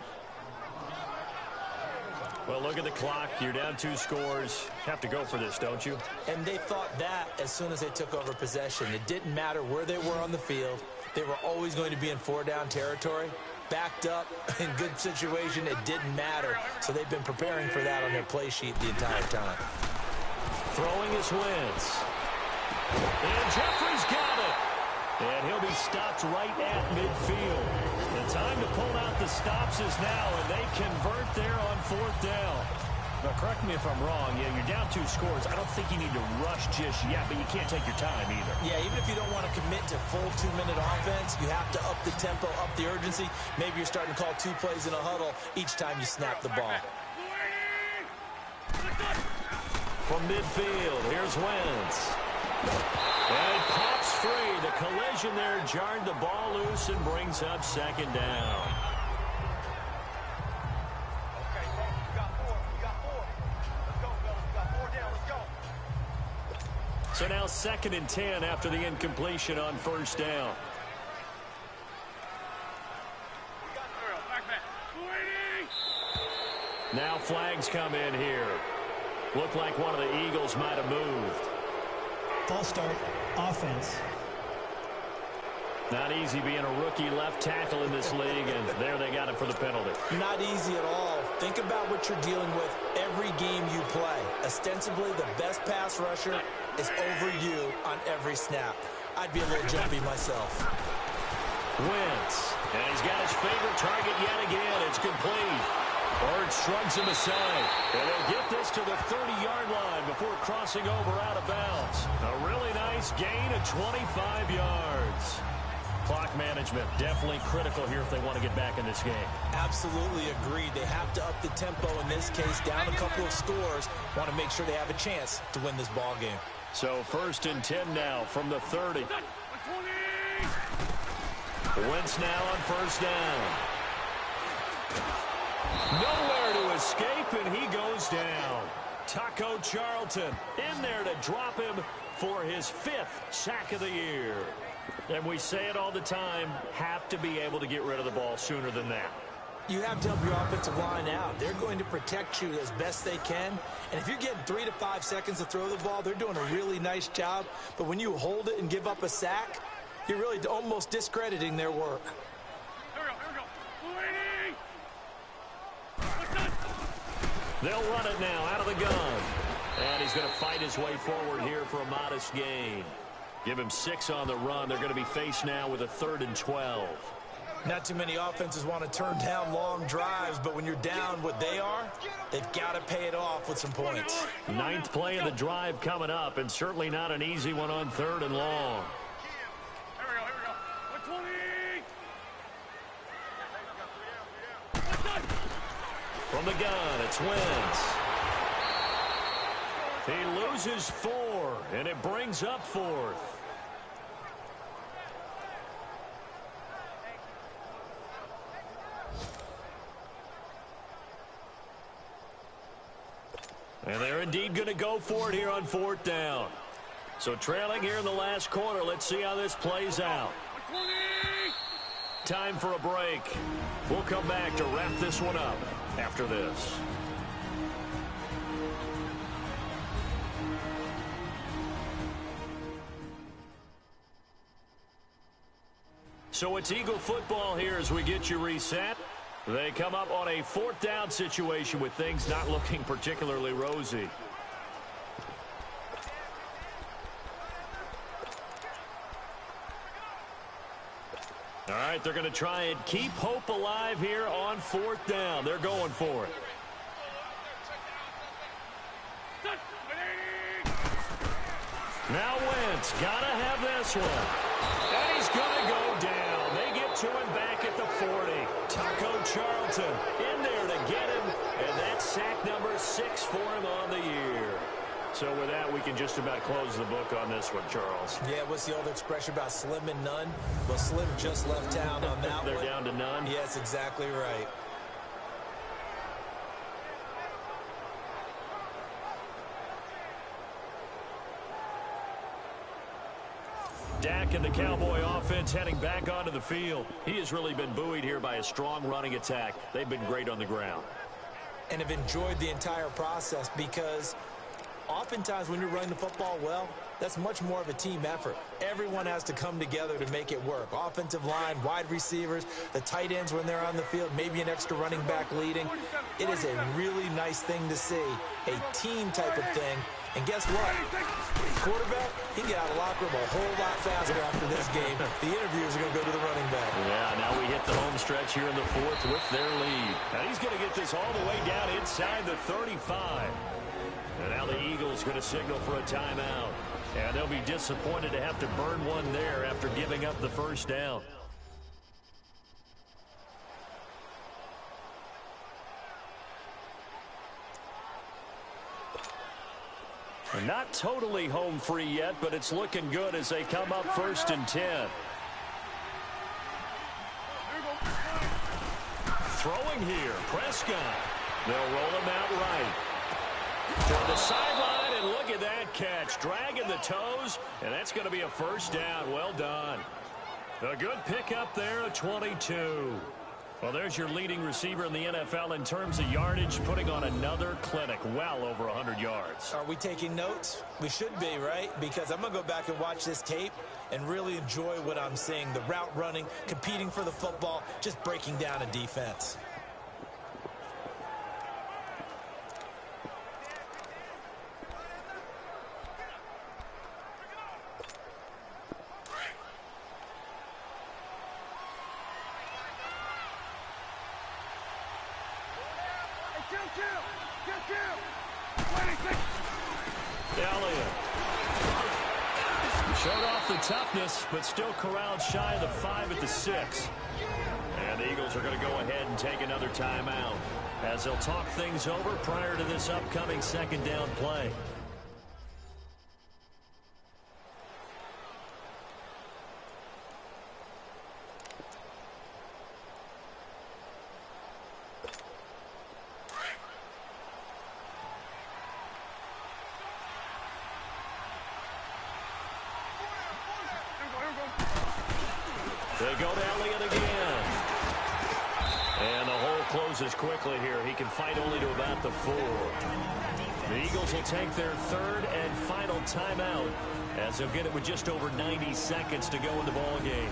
Well, look at the clock. You're down 2 scores. Have to go for this, don't you? And they thought that as soon as they took over possession. It didn't matter where they were on the field. They were always going to be in 4-down territory. Backed up, in good situation, it didn't matter. So they've been preparing for that on their play sheet the entire time. Throwing is Wentz. And Jeffrey's got it. And he'll be stopped right at midfield. The time to pull out the stops is now, and they convert there on 4th down. Now, correct me if I'm wrong. Yeah, you're down 2 scores. I don't think you need to rush just yet, but you can't take your time either. Yeah, even if you don't want to commit to full 2-minute offense, you have to up the tempo, up the urgency. Maybe you're starting to call 2 plays in a huddle each time you snap the ball. From midfield, here's Wentz. And it pops free. The collision there jarred the ball loose and brings up 2nd down. Okay, you got 4. You got 4. Let's go, fellas. We got 4 down. Let's go. So now 2nd and 10 after the incompletion on 1st down. Now flags come in here. Looked like one of the Eagles might have moved. False start, offense. Not easy being a rookie left tackle in this league, and there they got it for the penalty. Not easy at all. Think about what you're dealing with every game you play. Ostensibly, the best pass rusher is over you on every snap. I'd be a little jumpy myself. Wentz, and he's got his favorite target yet again. It's complete. Bird shrugs him aside, and they'll get this to the 30-yard line before crossing over out of bounds. A really nice gain of 25 yards. Clock management, definitely critical here if they want to get back in this game. Absolutely agreed. They have to up the tempo in this case, down a couple of scores. Want to make sure they have a chance to win this ball game. So 1st and 10 now from the 30. Wentz now on 1st down. Nowhere to escape, and he goes down. Taco Charlton in there to drop him for his 5th sack of the year. And we say it all the time, have to be able to get rid of the ball sooner than that. You have to help your offensive line out. They're going to protect you as best they can. And if you're getting 3 to 5 seconds to throw the ball, they're doing a really nice job. But when you hold it and give up a sack, you're really almost discrediting their work. They'll run it now out of the gun. And he's going to fight his way forward here for a modest gain. Give him 6 on the run. They're going to be faced now with a 3rd and 12. Not too many offenses want to turn down long drives, but when you're down what they are, they've got to pay it off with some points. 9th play of the drive coming up, and certainly not an easy one on 3rd and long. From the gun, it's Wentz. He loses 4, and it brings up 4th. And they're indeed going to go for it here on 4th down. So trailing here in the last quarter. Let's see how this plays out. Time for a break. We'll come back to wrap this one up after this. So it's Eagle football here as we get you reset. They come up on a 4th down situation with things not looking particularly rosy. All right, they're going to try and keep hope alive here on 4th down. They're going for it. Now Wentz, got to have this one. And he's going to go down. They get to him back at the 40. Taco Charlton in there to get him. And that's sack number 6 for him on the year. So with that, we can just about close the book on this one, Charles. Yeah, what's the old expression about slim and none? Well, Slim just left town on that They're one. down to none? Yes, exactly right. Dak and the Cowboy offense heading back onto the field. He has really been buoyed here by a strong running attack. They've been great on the ground. And have enjoyed the entire process because oftentimes when you're running the football well, that's much more of a team effort. Everyone has to come together to make it work. Offensive line, wide receivers, the tight ends when they're on the field, maybe an extra running back leading. It is a really nice thing to see, a team type of thing. And guess what? Quarterback, he got out of the locker room a whole lot faster after this game. The interviewers are going to go to the running back. Yeah, now we hit the home stretch here in the 4th with their lead. And he's going to get this all the way down inside the 35. And now the Eagles going to signal for a timeout. And they'll be disappointed to have to burn one there after giving up the 1st down. Not totally home free yet, but it's looking good as they come up 1st and 10. Throwing here, Prescott. They'll roll him out right. To the sideline, and look at that catch. Dragging the toes, and that's going to be a 1st down. Well done. A good pickup there at 22. Well, there's your leading receiver in the NFL in terms of yardage, putting on another clinic, well over 100 yards. Are we taking notes? We should be, right? Because I'm going to go back and watch this tape and really enjoy what I'm seeing. The route running, competing for the football, just breaking down a defense. Showed off the toughness, but still corralled shy of the 5 at the 6. And the Eagles are going to go ahead and take another timeout as they'll talk things over prior to this upcoming second down play. They go to Elliott again. And the hole closes quickly here. He can fight only to about the 4. The Eagles will take their third and final timeout as they'll get it with just over 90 seconds to go in the ball game.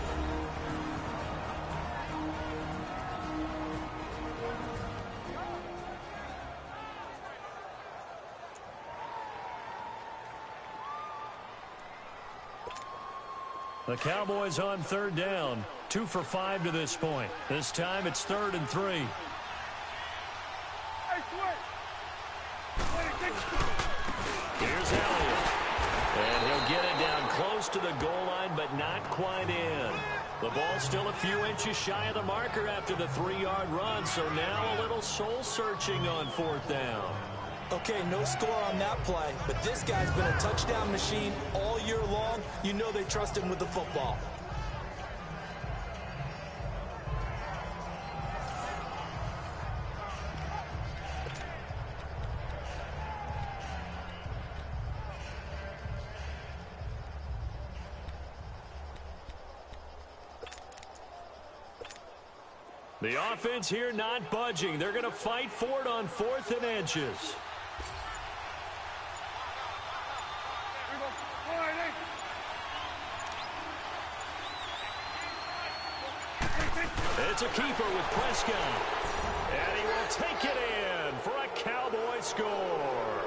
The Cowboys on third down. 2 for 5 to this point. This time it's 3rd and 3. Here's Elliott. And he'll get it down close to the goal line, but not quite in. The ball's still a few inches shy of the marker after the 3-yard run, so now a little soul-searching on 4th down. Okay, no score on that play, but this guy's been a touchdown machine all year long. You know they trust him with the football. The offense here not budging. They're going to fight for it on 4th and inches. It's a keeper with Prescott. And he will take it in for a Cowboy score.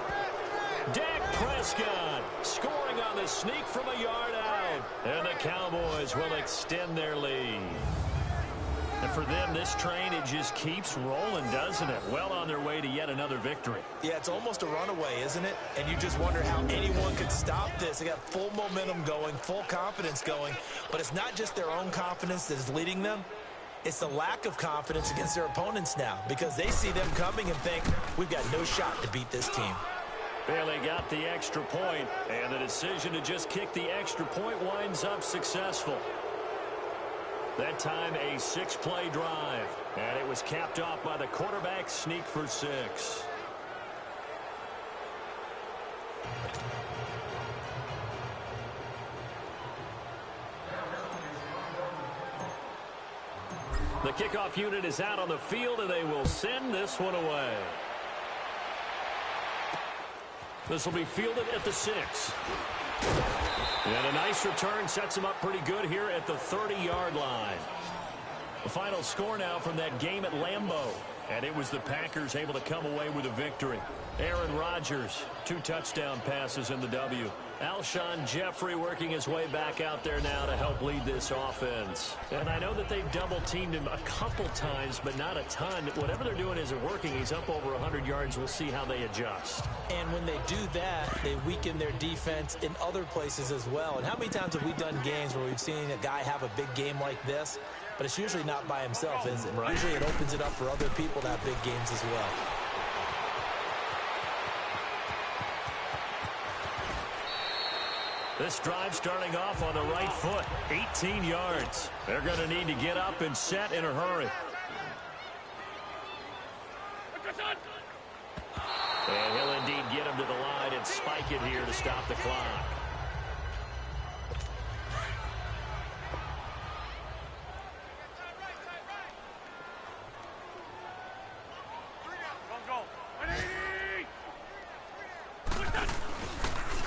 Dak Prescott scoring on the sneak from a yard out. And the Cowboys will extend their lead. And for them, this train, it just keeps rolling, doesn't it? Well on their way to yet another victory. Yeah, it's almost a runaway, isn't it? And you just wonder how anyone could stop this. They got full momentum going, full confidence going. But it's not just their own confidence that is leading them. It's the lack of confidence against their opponents now because they see them coming and think, we've got no shot to beat this team. Bailey got the extra point, and the decision to just kick the extra point winds up successful. That time a 6-play drive, and it was capped off by the quarterback sneak for 6. The kickoff unit is out on the field, and they will send this one away. This will be fielded at the 6. And a nice return sets him up pretty good here at the 30-yard line. The final score now from that game at Lambeau. And it was the Packers able to come away with a victory. Aaron Rodgers, 2 touchdown passes in the W. Alshon Jeffrey working his way back out there now to help lead this offense. And I know that they've double-teamed him a couple times, but not a ton. Whatever they're doing isn't working. He's up over 100 yards. We'll see how they adjust. And when they do that, they weaken their defense in other places as well. And how many times have we done games where we've seen a guy have a big game like this? But it's usually not by himself, is it? Right. Usually it opens it up for other people to have big games as well. This drive starting off on the right foot, 18 yards. They're going to need to get up and set in a hurry. And he'll indeed get him to the line and spike it here to stop the clock.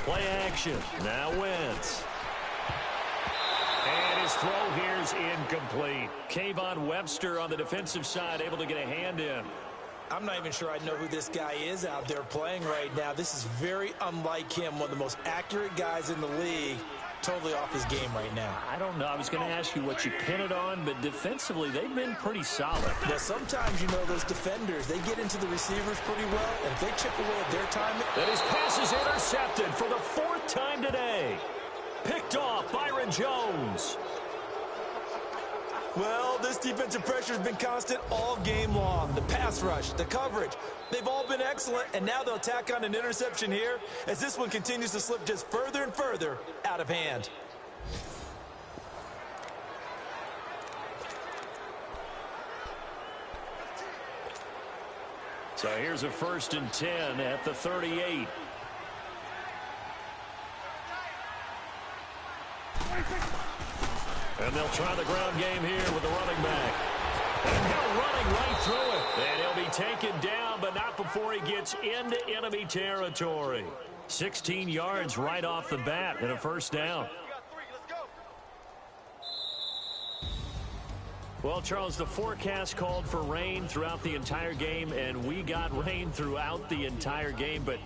Play action. Now Wentz. And his throw here is incomplete. Kayvon Webster on the defensive side able to get a hand in. I'm not even sure I know who this guy is out there playing right now. This is very unlike him, one of the most accurate guys in the league. Totally off his game right now. I don't know. I was going to ask you what you pin it on, but defensively, they've been pretty solid. Well, sometimes, you know, those defenders, they get into the receivers pretty well, and if they chip away at their time. And his pass is intercepted for the 4th time today. Picked off Aaron Jones. Well, this defensive pressure has been constant all game long. The pass rush, the coverage, they've all been excellent, and now they'll tack on an interception here as this one continues to slip just further and further out of hand. So here's a 1st and 10 at the 38. And they'll try the ground game here with the running back. And he'll running right through it. And he'll be taken down, but not before he gets into enemy territory. 16 yards right off the bat and a 1st down. Well, Charles, the forecast called for rain throughout the entire game, and we got rain throughout the entire game. But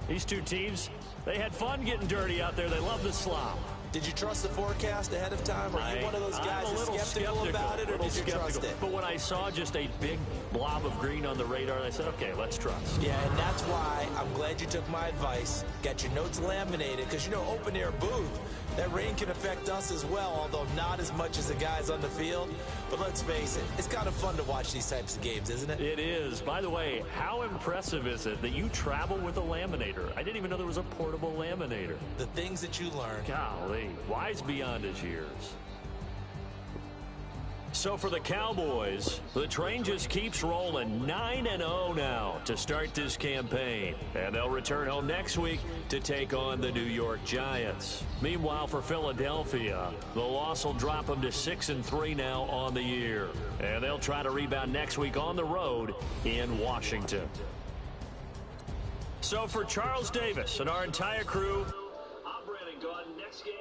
these two teams, they had fun getting dirty out there. They love the slop. Did you trust the forecast ahead of time? Are you one of those guys that's skeptical about it, or did you trust it? But when I saw just a big blob of green on the radar, I said, okay, let's trust. Yeah, and that's why I'm glad you took my advice. Got your notes laminated, because, you know, open-air booth, that rain can affect us as well, although not as much as the guys on the field. But let's face it, it's kind of fun to watch these types of games, isn't it? It is. By the way, how impressive is it that you travel with a laminator? I didn't even know there was a portable laminator. The things that you learn. Golly, wise beyond his years. So for the Cowboys, the train just keeps rolling 9-0 now to start this campaign. And they'll return home next week to take on the New York Giants. Meanwhile, for Philadelphia, the loss will drop them to 6-3 now on the year. And they'll try to rebound next week on the road in Washington. So for Charles Davis and our entire crew, I'm Brandon Gaudin. Next game.